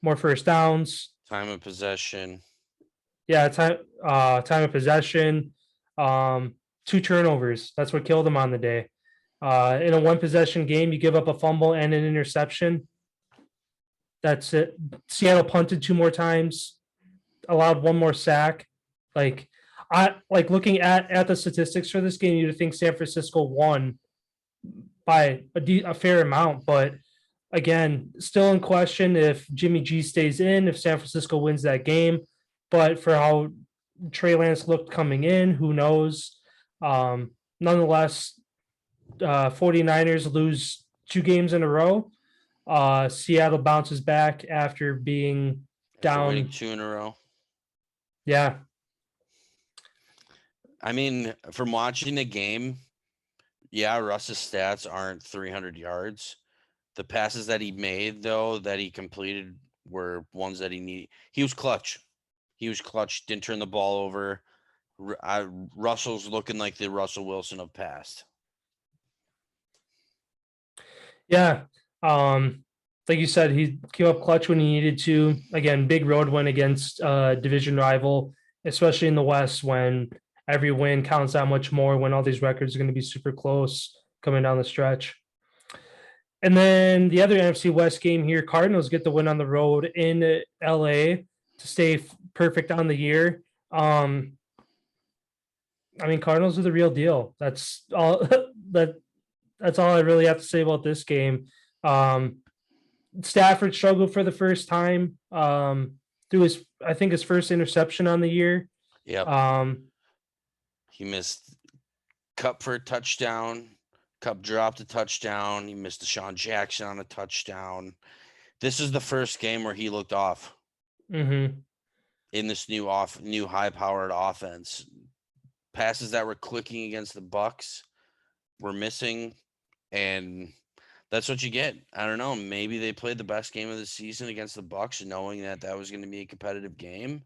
more first downs.
Time of possession.
Yeah, time of possession. 2 turnovers. That's what killed them on the day. In a 1-possession game, you give up a fumble and an interception. That's it. Seattle punted 2 more times, allowed 1 more sack. Looking at the statistics for this game, you'd think San Francisco won by a fair amount, but again, still in question if Jimmy G stays in, if San Francisco wins that game. But for how Trey Lance looked coming in, who knows? Nonetheless, 49ers lose 2 games in a row. Seattle bounces back after being down.
Winning 2 in a row.
Yeah.
From watching the game, yeah, Russ's stats aren't 300 yards. The passes that he made, though, that he completed were ones that he needed. He was clutch. Didn't turn the ball over. Russell's looking like the Russell Wilson of past.
Yeah. Like you said, he came up clutch when he needed to. Again, big road win against division rival, especially in the West when every win counts that much more, when all these records are going to be super close coming down the stretch. And then the other NFC West game here, Cardinals get the win on the road in LA to stay perfect on the year. Cardinals are the real deal. That's all that's all I really have to say about this game. Stafford struggled for the first time through his first interception on the year.
Yep. He missed Cup for a touchdown. Cup dropped a touchdown. He missed Deshaun Jackson on a touchdown. This is the first game where he looked off.
Mm-hmm.
In this new high-powered offense. Passes that were clicking against the Bucs were missing, and that's what you get. I don't know. Maybe they played the best game of the season against the Bucs, knowing that was going to be a competitive game,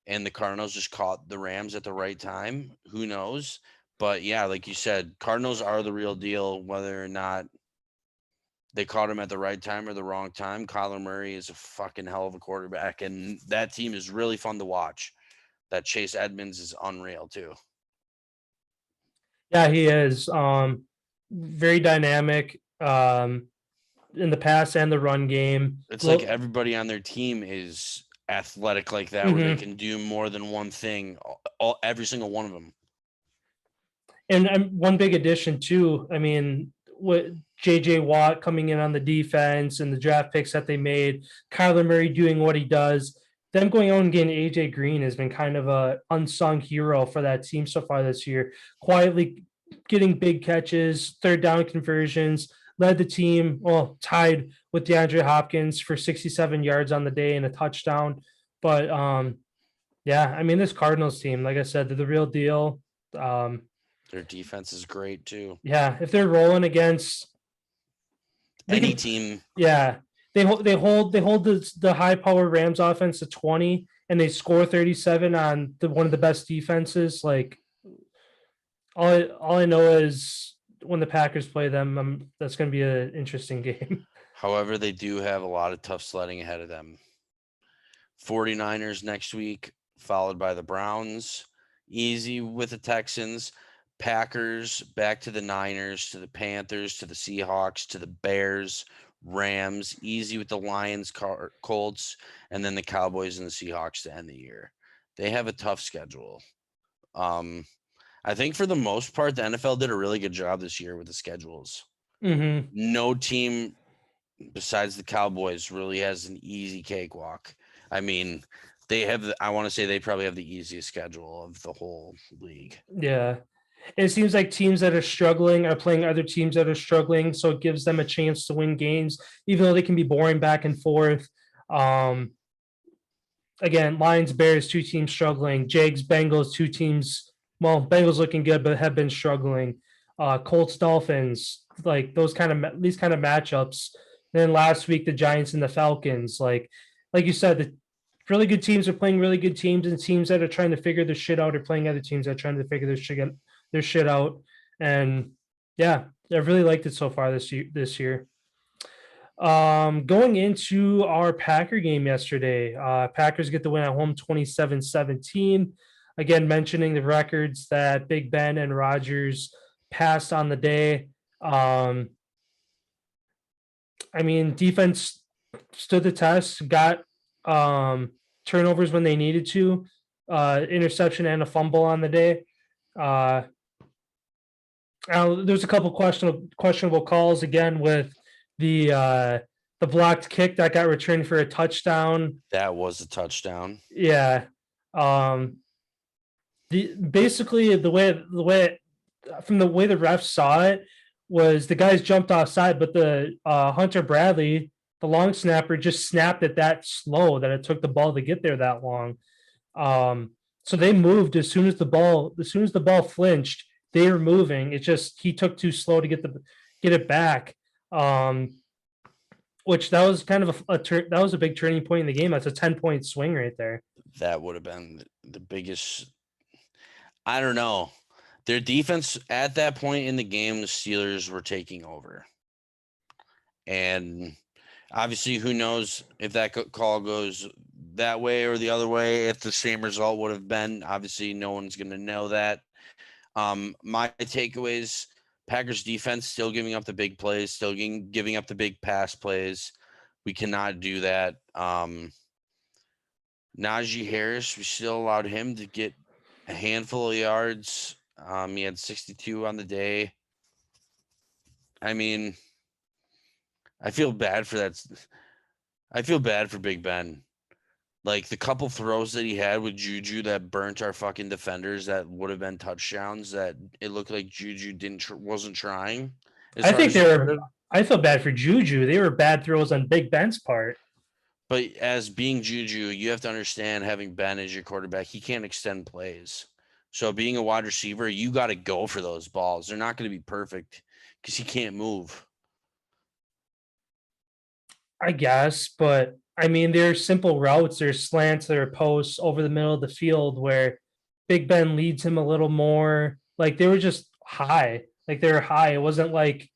and the Cardinals just caught the Rams at the right time. Who knows? But yeah, like you said, Cardinals are the real deal, whether or not they caught him at the right time or the wrong time. Kyler Murray is a fucking hell of a quarterback, and that team is really fun to watch. That Chase Edmonds is unreal too.
Yeah, he is. Very dynamic in the pass and the run game.
It's like everybody on their team is athletic like that, where they can do more than one thing, every single one of them.
And one big addition too, with JJ Watt coming in on the defense and the draft picks that they made, Kyler Murray doing what he does, them going out and getting AJ Green has been kind of a unsung hero for that team so far this year. Quietly getting big catches, 3rd down conversions, led the team, tied with DeAndre Hopkins for 67 yards on the day and a touchdown. But this Cardinals team, like I said, they're the real deal.
Their defense is great too.
Yeah, if they're rolling against
any team,
yeah, they hold the high power Rams offense to 20, and they score 37 on one of the best defenses. Like all I know is when the Packers play them, that's going to be an interesting game.
However, they do have a lot of tough sledding ahead of them. 49ers next week, followed by the Browns. Easy with the Texans. Packers, back to the Niners, to the Panthers, to the Seahawks, to the Bears, Rams, easy with the Lions, Colts, and then the Cowboys and the Seahawks to end the year. They have a tough schedule. I think for the most part, the NFL did a really good job this year with the schedules.
Mm-hmm.
No team besides the Cowboys, really has an easy cakewalk. I mean, I want to say they probably have the easiest schedule of the whole league.
Yeah. It seems like teams that are struggling are playing other teams that are struggling, so it gives them a chance to win games, even though they can be boring back and forth. Again, Lions, Bears, two teams struggling. Jags, Bengals, two teams. Well, Bengals looking good, but have been struggling. Colts, Dolphins, like these kind of matchups. And then last week, the Giants and the Falcons. Like you said, the really good teams are playing really good teams, and teams that are trying to figure their shit out are playing other teams that are trying to figure their shit out. And yeah, I've really liked it so far this year. Going into our Packer game yesterday, Packers get the win at home 27-17. Again, mentioning the records that Big Ben and Rodgers passed on the day. I mean, defense stood the test, got turnovers when they needed to, interception and a fumble on the day. There's a couple questionable calls again with the blocked kick that got returned for a touchdown.
That was a touchdown.
Yeah. Basically the way the refs saw it was the guys jumped offside, but the Hunter Bradley, the long snapper, just snapped it that slow that it took the ball to get there that long. So they moved as soon as the ball flinched. They were moving. It just he took too slow to get it back. Which that was kind of that was a big turning point in the game. That's a 10-point swing right there.
That would have been the biggest. I don't know. Their defense at that point in the game, the Steelers were taking over. And obviously, who knows if that call goes that way or the other way, if the same result would have been. Obviously, no one's going to know that. My takeaways, Packers defense still giving up the big plays, still giving up the big pass plays. We cannot do that. Najee Harris, we still allowed him to get a handful of yards. He had 62 on the day. I mean, I feel bad for that. I feel bad for Big Ben. Like the couple throws that he had with Juju that burnt our fucking defenders that would have been touchdowns that it looked like Juju wasn't trying.
I feel bad for Juju. They were bad throws on Big Ben's part.
But as being Juju, you have to understand having Ben as your quarterback, he can't extend plays. So being a wide receiver, you got to go for those balls. They're not going to be perfect because he can't move.
I guess, but I mean, there's simple routes, there's slants, there are posts over the middle of the field where Big Ben leads him a little more. Like they were just high. Like they were high. It wasn't like,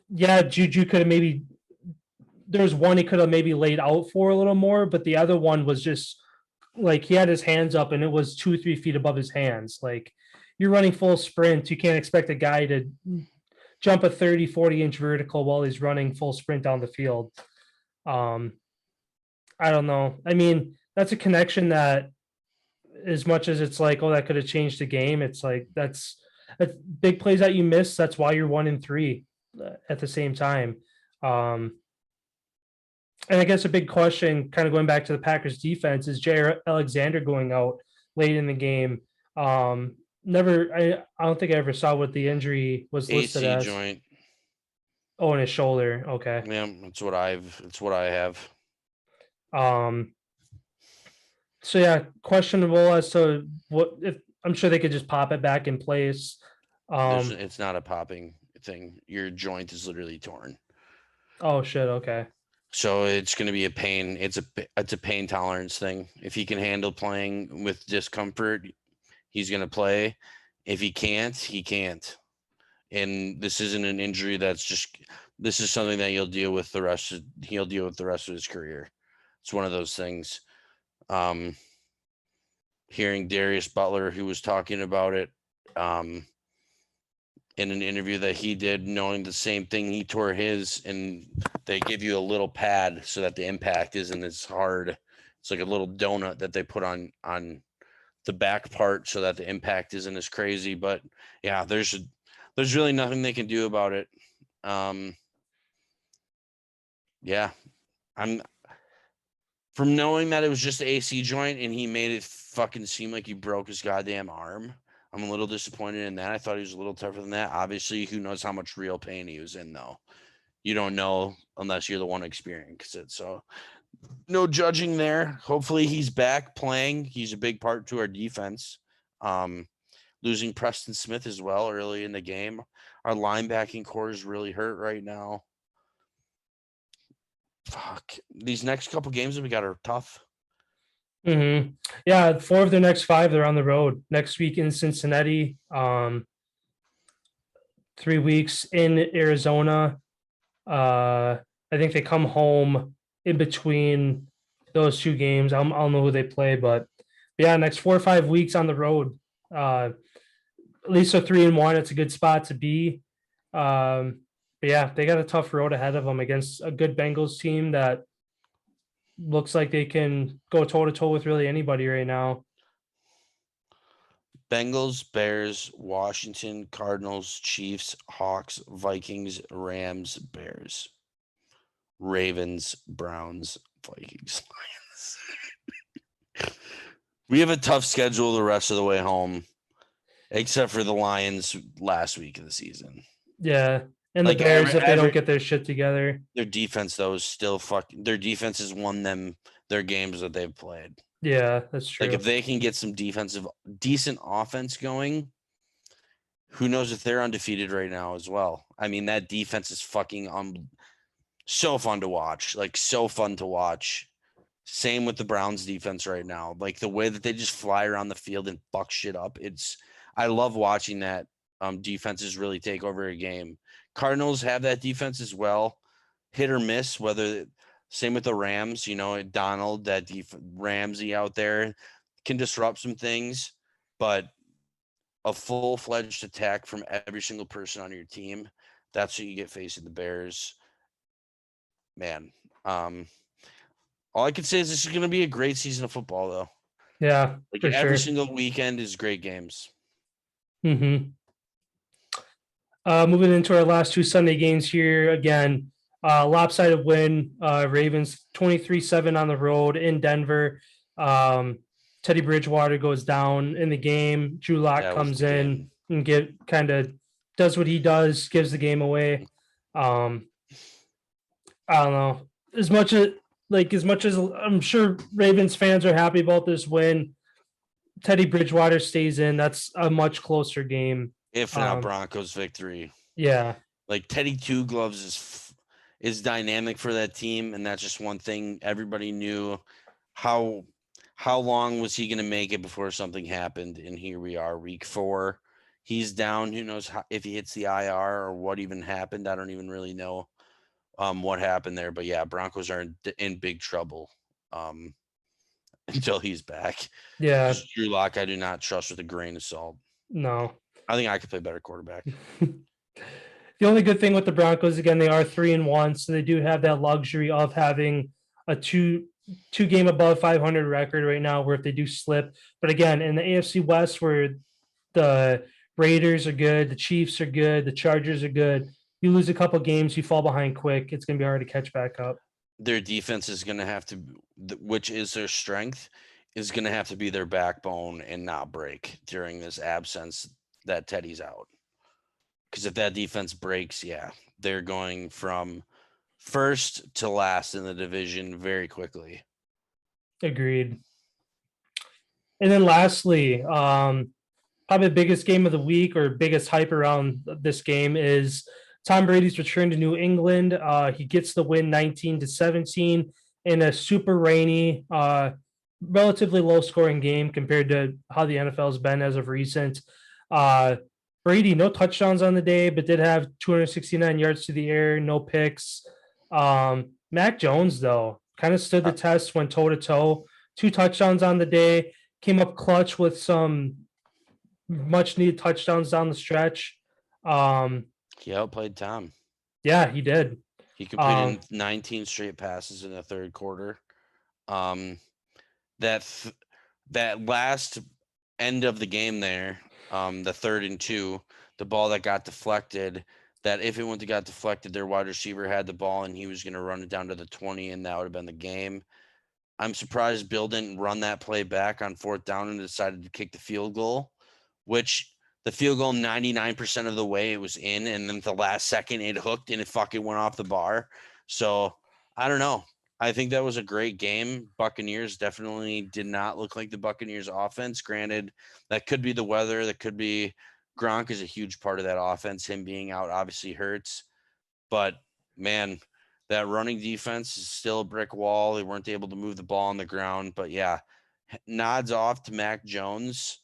yeah, Juju could have maybe, there's one he could have maybe laid out for a little more, but the other one was just like he had his hands up and it was 2-3 feet above his hands. Like you're running full sprint. You can't expect a guy to jump a 30-40 inch vertical while he's running full sprint down the field. I don't know. I mean, that's a connection that as much as it's like, oh, that could have changed the game. It's like, that's big plays that you miss. That's why you're 1-3 at the same time. And I guess a big question kind of going back to the Packers defense is Jair Alexander going out late in the game. I don't think I ever saw what the injury was listed as.
AC joint.
Oh, in his shoulder. Okay.
Yeah, it's what I have.
So yeah, questionable as to what if I'm sure they could just pop it back in place.
It's not a popping thing. Your joint is literally torn.
Oh shit, okay.
So it's going to be a pain. It's a pain tolerance thing. If he can handle playing with discomfort, he's going to play. If he can't, he can't. And this isn't an injury this is something that he'll deal with the rest of his career. It's one of those things. Hearing Darius Butler, who was talking about it in an interview that he did, knowing the same thing, he tore his, and they give you a little pad so that the impact isn't as hard. It's like a little donut that they put on the back part so that the impact isn't as crazy. But yeah, there's really nothing they can do about it. Yeah. I'm from knowing that it was just the AC joint and he made it fucking seem like he broke his goddamn arm. I'm a little disappointed in that. I thought he was a little tougher than that. Obviously, who knows how much real pain he was in, though. You don't know unless you're the one experiencing it. So no judging there. Hopefully he's back playing. He's a big part to our defense. Losing Preston Smith as well early in the game. Our linebacking core is really hurt right now. Fuck. These next couple games that we got are tough.
Mm-hmm. Yeah, 4 of their next 5, they're on the road. Next week in Cincinnati. 3 weeks in Arizona. I think they come home in between those 2 games. I don't know who they play, but yeah, next 4 or 5 weeks on the road. At least a 3-1. It's a good spot to be. But yeah, they got a tough road ahead of them against a good Bengals team that looks like they can go toe to toe with really anybody right now.
Bengals, Bears, Washington, Cardinals, Chiefs, Hawks, Vikings, Rams, Bears, Ravens, Browns, Vikings, Lions. We have a tough schedule the rest of the way home, except for the Lions last week of the season.
Yeah. And the Bears, if they don't get their shit together.
Their defense, though, is still fucking. Their defense has won them their games that they've played.
Yeah, that's true.
Like, if they can get some decent offense going, who knows if they're undefeated right now as well. I mean, that defense is fucking so fun to watch. Like, so fun to watch. Same with the Browns defense right now. Like, the way that they just fly around the field and fuck shit up. I love watching that defenses really take over a game. Cardinals have that defense as well. Hit or miss, same with the Rams, Donald, Ramsey out there can disrupt some things, but a full-fledged attack from every single person on your team, that's what you get facing the Bears. Man, all I can say is this is going to be a great season of football, though.
Yeah,
like every single weekend is great games.
Mm-hmm. Moving into our last 2 Sunday games here again. Lopsided win. Ravens 23-7 on the road in Denver. Teddy Bridgewater goes down in the game. Drew Lock comes in and does what he does, gives the game away. I don't know. As much as I'm sure Ravens fans are happy about this win, Teddy Bridgewater stays in. That's a much closer game.
If not Broncos victory.
Yeah.
Like Teddy Two Gloves is dynamic for that team, and that's just one thing everybody knew. How long was he going to make it before something happened? And here we are, week 4. He's down. Who knows if he hits the IR or what even happened? I don't even really know what happened there. But yeah, Broncos are in big trouble until he's back.
Yeah.
Drew Lock, I do not trust with a grain of salt.
No.
I think I could play better quarterback.
The only good thing with the Broncos, again, they are 3-1, so they do have that luxury of having a two game above 500 record right now, where if they do slip. But again, in the AFC West, where the Raiders are good, the Chiefs are good, the Chargers are good, you lose a couple games, you fall behind quick. It's going to be hard to catch back up. Their
defense is going to have to, which is their strength, is going to have to be their backbone and not break during this absence that Teddy's out. Because if that defense breaks, they're going from first to last in the division very quickly.
Agreed. And then lastly, probably the biggest game of the week or biggest hype around this game is Tom Brady's return to New England. He gets the win 19-17 in a super rainy, relatively low-scoring game compared to how the NFL has been as of recent. Brady, no touchdowns on the day, but did have 269 yards to the air, no picks. Mac Jones, though, kind of stood the test, went toe-to-toe. 2 touchdowns on the day, came up clutch with some much-needed touchdowns down the stretch.
He outplayed Tom.
Yeah, he did.
He completed 19 straight passes in the third quarter. That last end of the game there, the 3rd and 2, the ball that got deflected, that if it wouldn't have got deflected, their wide receiver had the ball and he was going to run it down to the 20, and that would have been the game. I'm surprised Bill didn't run that play back on 4th down and decided to kick the field goal, which the field goal 99% of the way it was in, and then the last second it hooked and it fucking went off the bar. So I don't know. I think that was a great game. Buccaneers definitely did not look like the Buccaneers offense. Granted, that could be the weather. That could be Gronk is a huge part of that offense. Him being out obviously hurts. But, man, that running defense is still a brick wall. They weren't able to move the ball on the ground. But, yeah, nods off to Mac Jones.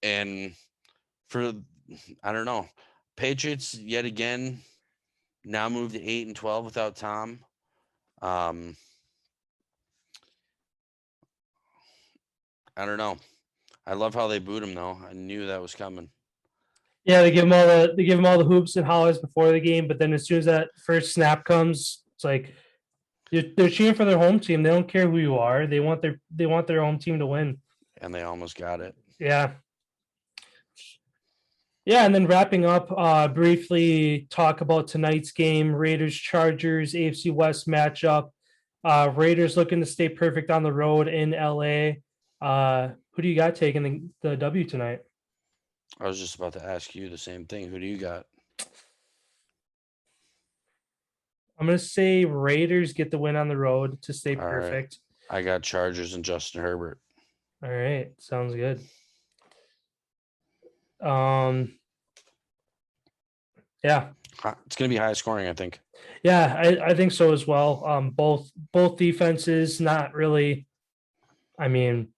And for, I don't know, Patriots yet again now moved to 8-12 without Tom. I don't know. I love how they booed him though. I knew that was coming.
Yeah, they give him all the hoops and hollers before the game, but then as soon as that first snap comes, it's like they're cheering for their home team. They don't care who you are. They want their home team to win.
And they almost got it.
Yeah. Yeah, and then wrapping up, briefly talk about tonight's game, Raiders-Chargers, AFC West matchup. Raiders looking to stay perfect on the road in LA. Who do you got taking the W tonight?
I was just about to ask you the same thing. Who do you got?
I'm going to say Raiders get the win on the road to stay
All
perfect.
right. I got Chargers and Justin Herbert.
All right. Sounds good. Yeah.
It's going to be high scoring, I think.
Yeah, I think so as well. Both defenses not really, haven't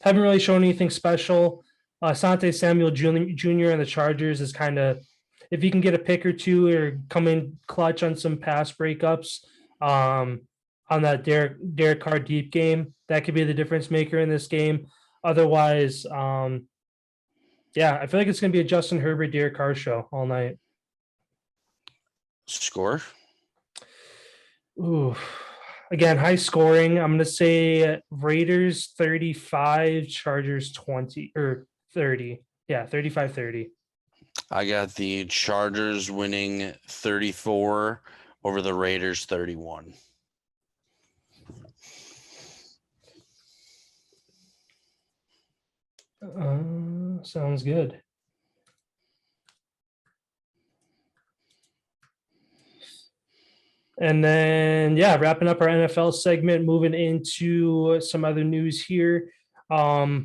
really shown anything special. Asante Samuel Jr. and the Chargers is kind of, if he can get a pick or two or come in clutch on some pass breakups on that Derek Carr deep game, that could be the difference maker in this game. Otherwise, I feel like it's going to be a Justin Herbert, Derek Carr show all night.
Score?
Ooh. Again, high scoring. I'm going to say Raiders 35, Chargers 20 or 30. Yeah, 35-30.
I got the Chargers winning 34 over the Raiders 31.
Sounds good. And then, wrapping up our NFL segment, moving into some other news here. I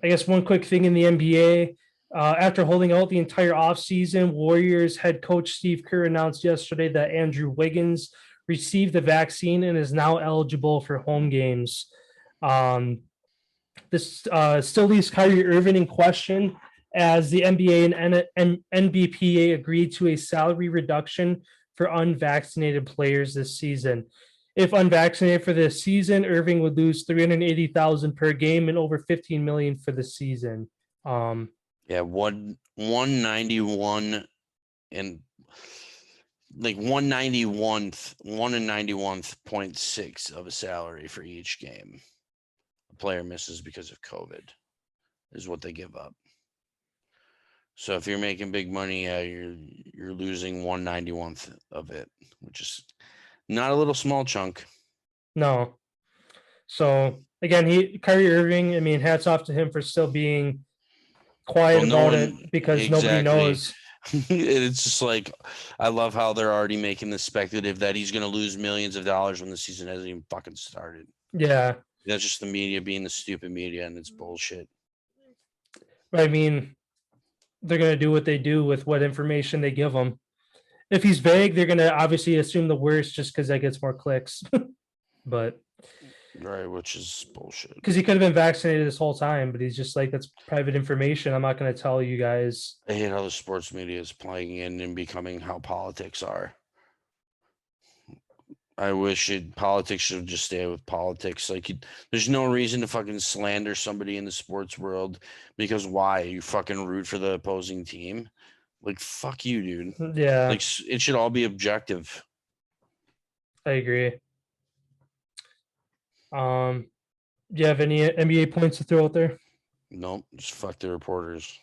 guess one quick thing in the NBA. After holding out the entire offseason, Warriors head coach Steve Kerr announced yesterday that Andrew Wiggins received the vaccine and is now eligible for home games. This still leaves Kyrie Irving in question, as the NBA and NBPA agreed to a salary reduction for unvaccinated players this season. If unvaccinated for this season, Irving would lose $380,000 per game and over $15 million for the season.
191 and like 191.6 of a salary for each game a player misses because of COVID is what they give up. So if you're making big money, you're losing 191th of it, which is not a little small chunk.
No. So again, Kyrie Irving, hats off to him for still being quiet about it, because nobody knows.
It's just like, I love how they're already making this speculative that he's going to lose millions of dollars when the season hasn't even fucking started.
Yeah.
That's just the media being the stupid media, and it's bullshit.
They're going to do what they do with what information they give them. If he's vague, they're going to obviously assume the worst just because that gets more clicks. But
right, which is bullshit.
Because he could have been vaccinated this whole time, but he's just like, that's private information. I'm not going to tell you guys.
I hate how the sports media is playing in and becoming how politics are. I wish politics should just stay with politics. Like, there's no reason to fucking slander somebody in the sports world, because why? You fucking root for the opposing team? Like, fuck you, dude.
Yeah.
Like, it should all be objective.
I agree. Do you have any NBA points to throw out there?
Nope, just fuck the reporters.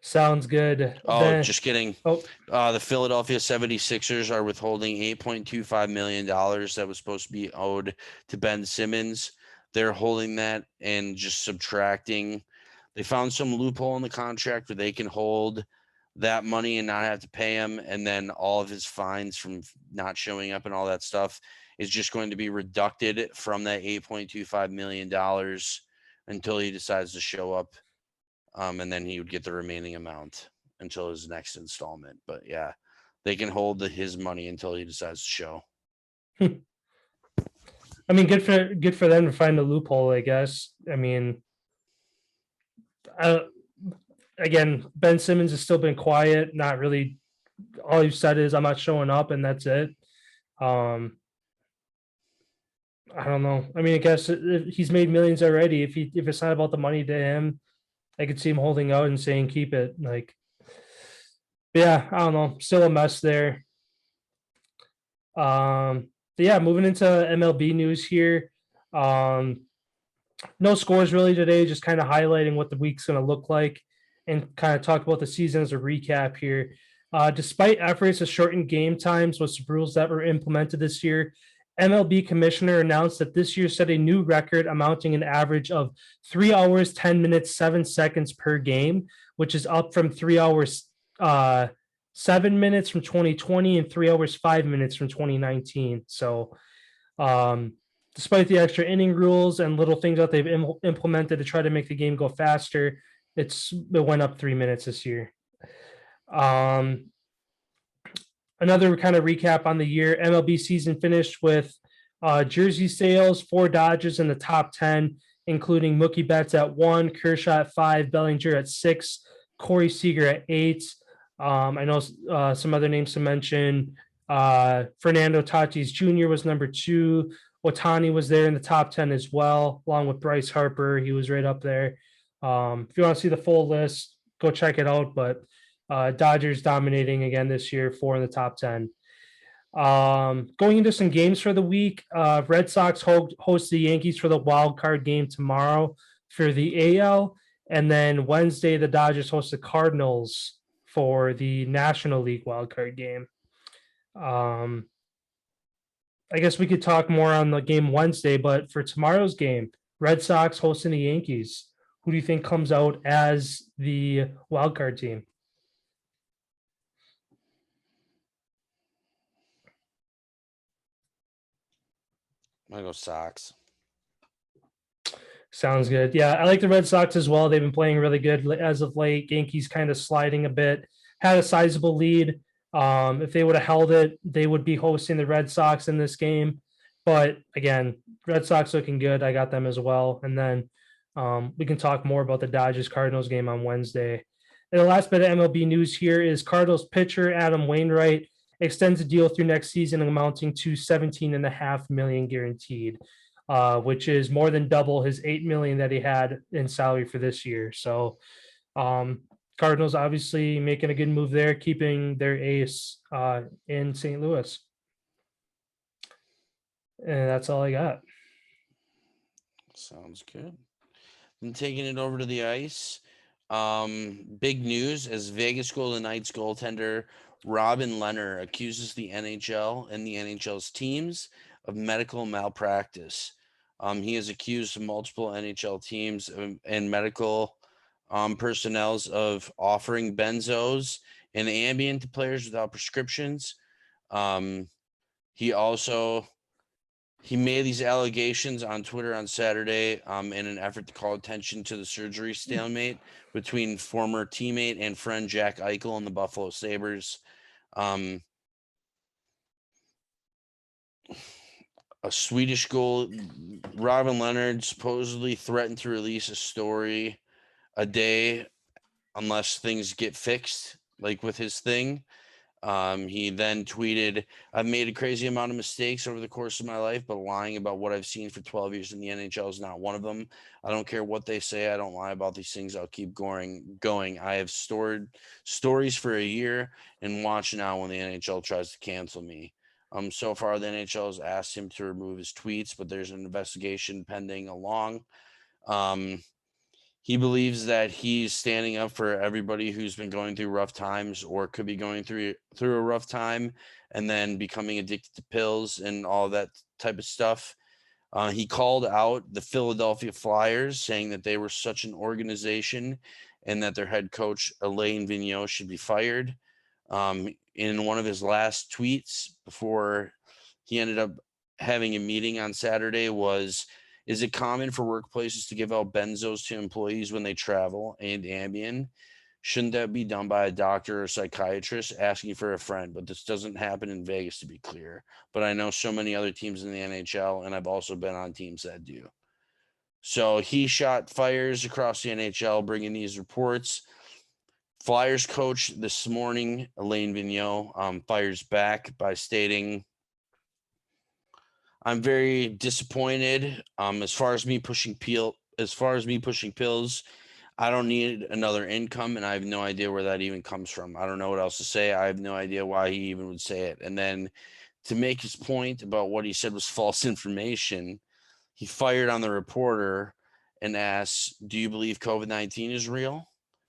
Sounds good.
Oh, just kidding.
Oh,
The Philadelphia 76ers are withholding $8.25 million that was supposed to be owed to Ben Simmons. They're holding that and just subtracting. They found some loophole in the contract where they can hold that money and not have to pay him. And then all of his fines from not showing up and all that stuff is just going to be reducted from that $8.25 million until he decides to show up. And then he would get the remaining amount until his next installment. But yeah, they can hold his money until he decides to show.
I mean, good for them to find a loophole, I guess. I mean, again, Ben Simmons has still been quiet, not really. All you've said is I'm not showing up, and that's it. I don't know. I mean, I guess he's made millions already. If it's not about the money to him, I could see him holding out and saying keep it. Like, yeah, I don't know. Still a mess there. But yeah, moving into MLB news here. No scores really today, just kind of highlighting what the week's going to look like and kind of talk about the season as a recap here. Despite efforts to shorten game times with some rules that were implemented this year, MLB commissioner announced that this year set a new record amounting an average of 3 hours, 10 minutes, 7 seconds per game, which is up from 3 hours, 7 minutes from 2020 and 3 hours, 5 minutes from 2019. So, despite the extra inning rules and little things that they've implemented to try to make the game go faster, it went up 3 minutes this year. Another kind of recap on the year, MLB season finished with jersey sales, 4 Dodgers in the top 10, including Mookie Betts at 1, Kershaw at 5, Bellinger at 6, Corey Seager at 8. I know some other names to mention. Fernando Tatis Jr. was number 2. Ohtani was there in the top 10 as well, along with Bryce Harper. He was right up there. If you want to see the full list, go check it out. But Dodgers dominating again this year, 4 in the top 10. Going into some games for the week, Red Sox host the Yankees for the wild card game tomorrow for the AL. And then Wednesday, the Dodgers host the Cardinals for the National League wild card game. I guess we could talk more on the game Wednesday, but for tomorrow's game, Red Sox hosting the Yankees. Who do you think comes out as the wild card team?
I'm going to go Sox.
Sounds good. Yeah, I like the Red Sox as well. They've been playing really good as of late. Yankees kind of sliding a bit. Had a sizable lead. If they would have held it, they would be hosting the Red Sox in this game. But again, Red Sox looking good. I got them as well. And then we can talk more about the Dodgers-Cardinals game on Wednesday. And the last bit of MLB news here is Cardinals pitcher Adam Wainwright extends a deal through next season amounting to $17.5 million guaranteed, which is more than double his $8 million that he had in salary for this year. So Cardinals obviously making a good move there, keeping their ace in St. Louis. And that's all I got.
Sounds good. I'm taking it over to the ice. Big news as Vegas Golden Knights goaltender Robin Leonard accuses the NHL and the NHL's teams of medical malpractice. He has accused multiple NHL teams and medical personnel of offering benzos and Ambien to players without prescriptions. He made these allegations on Twitter on Saturday in an effort to call attention to the surgery stalemate between former teammate and friend Jack Eichel and the Buffalo Sabres. A Swedish goal, Robin Leonard supposedly threatened to release a story a day unless things get fixed, like with his thing. He then tweeted, "I've made a crazy amount of mistakes over the course of my life, but lying about what I've seen for 12 years in the NHL is not one of them. I don't care what they say. I don't lie about these things. I'll keep going. I have stored stories for a year and watch now when the NHL tries to cancel me." So far, the NHL has asked him to remove his tweets, but there's an investigation pending along. He believes that he's standing up for everybody who's been going through rough times or could be going through a rough time and then becoming addicted to pills and all that type of stuff. He called out the Philadelphia Flyers, saying that they were such an organization and that their head coach, Alain Vigneault, should be fired. In one of his last tweets before he ended up having a meeting on Saturday was, is it common for workplaces to give out benzos to employees when they travel and Ambien? Shouldn't that be done by a doctor or psychiatrist? Asking for a friend, but this doesn't happen in Vegas, to be clear. But I know so many other teams in the NHL, and I've also been on teams that do. So he shot fires across the NHL, bringing these reports. Flyers coach this morning, Alain Vigneault, fires back by stating, I'm very disappointed. As far as me pushing pills, I don't need another income, and I have no idea where that even comes from. I don't know what else to say. I have no idea why he even would say it. And then to make his point about what he said was false information, he fired on the reporter and asked, do you believe COVID-19 is real?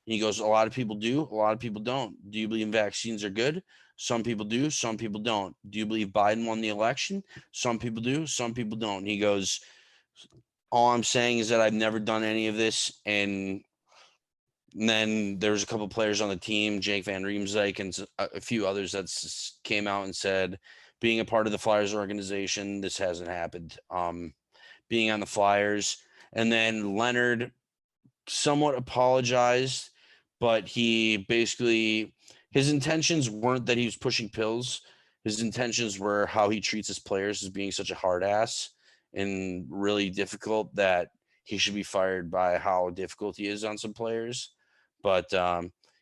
And he goes, a lot of people do, a lot of people don't. Do you believe vaccines are good? Some people do, some people don't. Do you believe Biden won the election? Some people do, some people don't. And he goes, all I'm saying is that I've never done any of this. And then there was a couple of players on the team, Jake Van Riemsdyk and a few others that came out and said, being a part of the Flyers organization, this hasn't happened. Being on the Flyers. And then Leonard somewhat apologized, but he basically, his intentions weren't that he was pushing pills. His intentions were how he treats his players as being such a hard ass and really difficult that he should be fired by how difficult he is on some players. But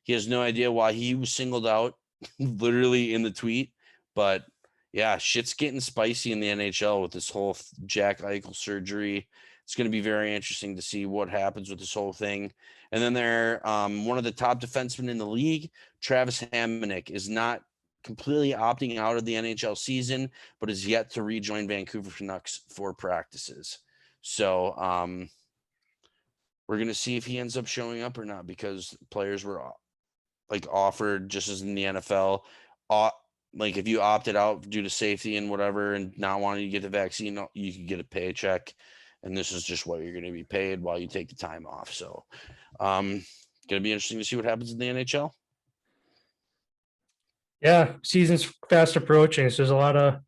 he has no idea why he was singled out literally in the tweet. But yeah, shit's getting spicy in the NHL with this whole Jack Eichel surgery. It's going to be very interesting to see what happens with this whole thing. And then they're one of the top defensemen in the league, Travis Hamonic, is not completely opting out of the NHL season, but is yet to rejoin Vancouver Canucks for practices. So we're going to see if he ends up showing up or not, because players were like offered, just as in the NFL, like if you opted out due to safety and whatever and not wanting to get the vaccine, you could get a paycheck. And this is just what you're going to be paid while you take the time off. So going to be interesting to see what happens in the NHL.
Yeah, season's fast approaching, so there's a lot of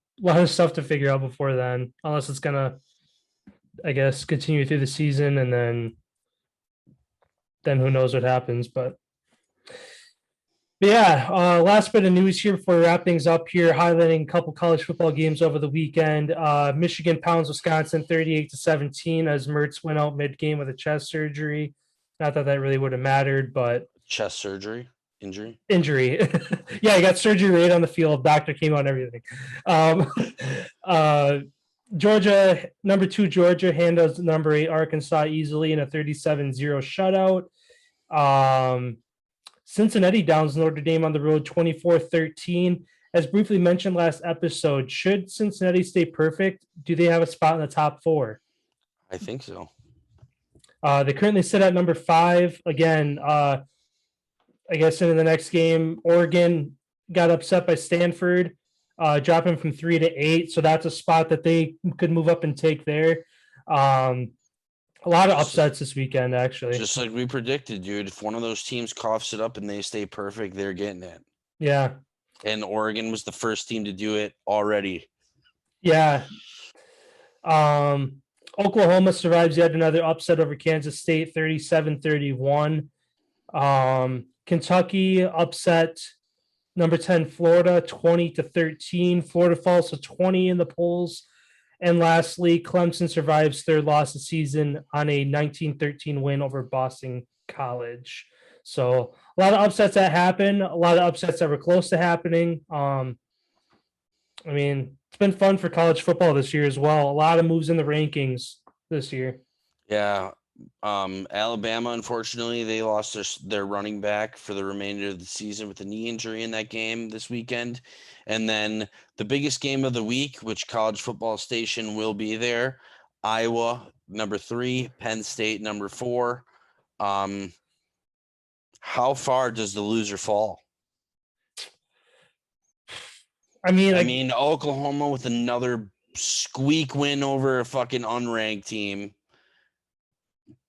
stuff to figure out before then, unless it's going to, I guess, continue through the season, and then who knows what happens. But yeah, last bit of news here before we wrap things up here, highlighting a couple college football games over the weekend. Michigan pounds Wisconsin 38-17 as Mertz went out mid-game with a chest surgery. Not that really would have mattered, but
chest surgery injury.
Yeah, he got surgery right on the field. Doctor came out and everything. Georgia, number 2 Georgia handles number 8 Arkansas easily in a 37-0 shutout. Cincinnati downs Notre Dame on the road 24-13. As briefly mentioned last episode, should Cincinnati stay perfect, do they have a spot in the top 4?
I think so.
They currently sit at number 5. Again, I guess in the next game, Oregon got upset by Stanford, dropping from 3 to 8. So that's a spot that they could move up and take there. A lot of upsets this weekend, actually.
Just like we predicted, dude. If one of those teams coughs it up and they stay perfect, they're getting it.
Yeah.
And Oregon was the first team to do it already.
Yeah. Oklahoma survives yet another upset over Kansas State, 37-31. Kentucky upset number 10 Florida, 20-13. Florida falls to 20 in the polls. And lastly, Clemson survives third loss of the season on a 19-13 win over Boston College. So a lot of upsets that happen, a lot of upsets that were close to happening. I mean, it's been fun for college football this year as well. A lot of moves in the rankings this year.
Yeah. Alabama, unfortunately, they lost their running back for the remainder of the season with a knee injury in that game this weekend. And then the biggest game of the week, which College Football Station will be there, Iowa, number 3, Penn State, number 4. How far does the loser fall?
I mean,
Oklahoma with another squeak win over a fucking unranked team.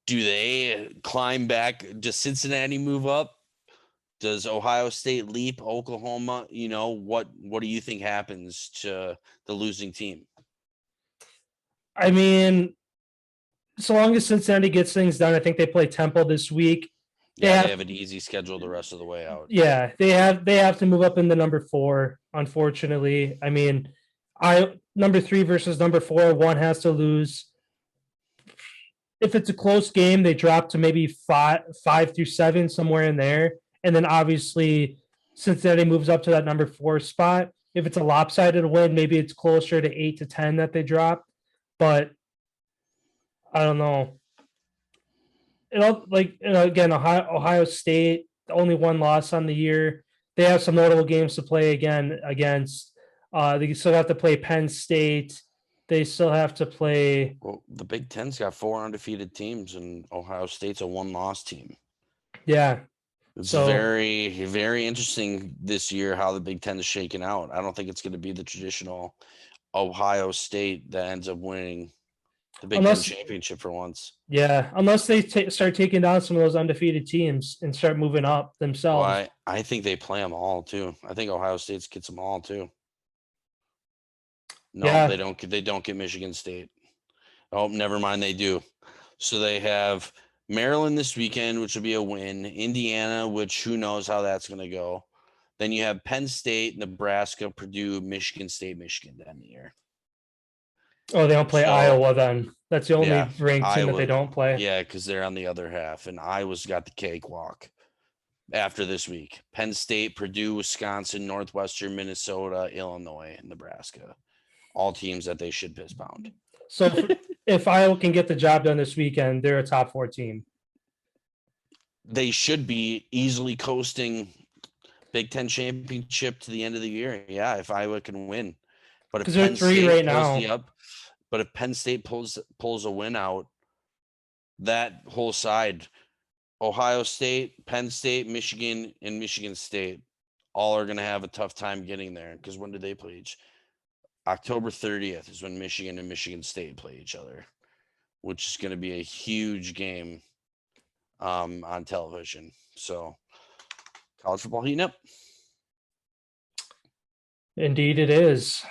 Do they climb back? Does Cincinnati move up? Does Ohio State leap Oklahoma? What do you think happens to the losing team?
I mean, so long as Cincinnati gets things done, I think they play Temple this week.
They have an easy schedule the rest of the way out.
Yeah, they have to move up into number 4, unfortunately. I mean, number 3 versus number 4, one has to lose. If it's a close game, they drop to maybe 5 through 7, somewhere in there. And then obviously Cincinnati moves up to that number 4 spot. If it's a lopsided win, maybe it's closer to 8 to 10 that they drop. But I don't know. Again, Ohio State, only one loss on the year. They have some notable games to play again against. They still have to play Penn State. They still have to play.
Well, the Big Ten's got 4 undefeated teams, and Ohio State's a 1-loss team.
Yeah.
It's very, very interesting this year how the Big Ten is shaking out. I don't think it's going to be the traditional Ohio State that ends up winning the Big Ten championship for once.
Yeah, unless they start taking down some of those undefeated teams and start moving up themselves.
Well, I think they play them all too. I think Ohio State gets them all too. No, yeah. They don't get Michigan State. Oh, never mind, they do. So they have Maryland this weekend, which will be a win. Indiana, which who knows how that's going to go. Then you have Penn State, Nebraska, Purdue, Michigan State, Michigan to end the year.
Oh, they don't play Iowa then. That's the only ranked team that they don't play.
Yeah, because they're on the other half, and Iowa's got the cakewalk after this week. Penn State, Purdue, Wisconsin, Northwestern, Minnesota, Illinois, and Nebraska. All teams that they should piss pound.
So if Iowa can get the job done this weekend, they're a top 4 team.
They should be easily coasting Big Ten championship to the end of the year. Yeah, if Iowa can win. But if
Penn State right now.
But if Penn State pulls a win out, that whole side, Ohio State, Penn State, Michigan, and Michigan State, all are going to have a tough time getting there. Because when do they play each? October 30th is when Michigan and Michigan State play each other, which is going to be a huge game on television. So, college football heating up.
Indeed, it is.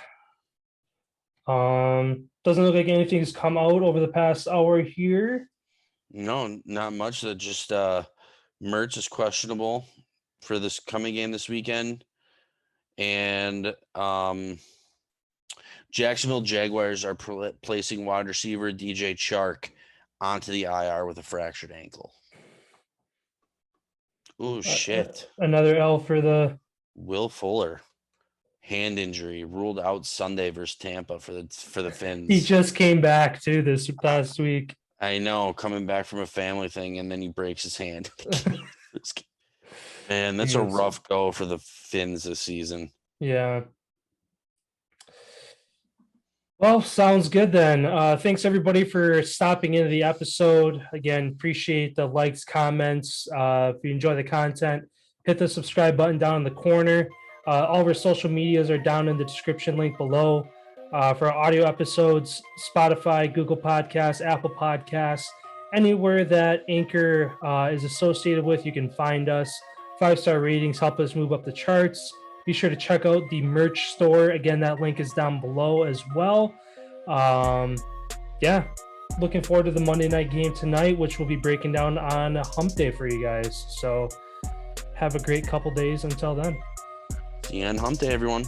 Doesn't look like anything's come out over the past hour here.
No, not much. That just Mertz is questionable for this coming game this weekend, and Jacksonville Jaguars are placing wide receiver DJ Chark onto the IR with a fractured ankle. Oh shit!
Another L for the
Will Fuller. Hand injury ruled out Sunday versus Tampa for the Fins.
He just came back too this past week.
I know, coming back from a family thing, and then he breaks his hand. Man, that's a rough go for the Fins this season.
Yeah. Well, sounds good then. Thanks everybody for stopping into the episode. Again, appreciate the likes, comments. If you enjoy the content, hit the subscribe button down in the corner. All of our social medias are down in the description link below. For our audio episodes, Spotify, Google Podcasts, Apple Podcasts, anywhere that Anchor is associated with, you can find us. 5-star ratings help us move up the charts. Be sure to check out the merch store. Again, that link is down below as well. Yeah, looking forward to the Monday night game tonight, which we'll be breaking down on a hump day for you guys. So have a great couple days until then.
See you on hump day, everyone.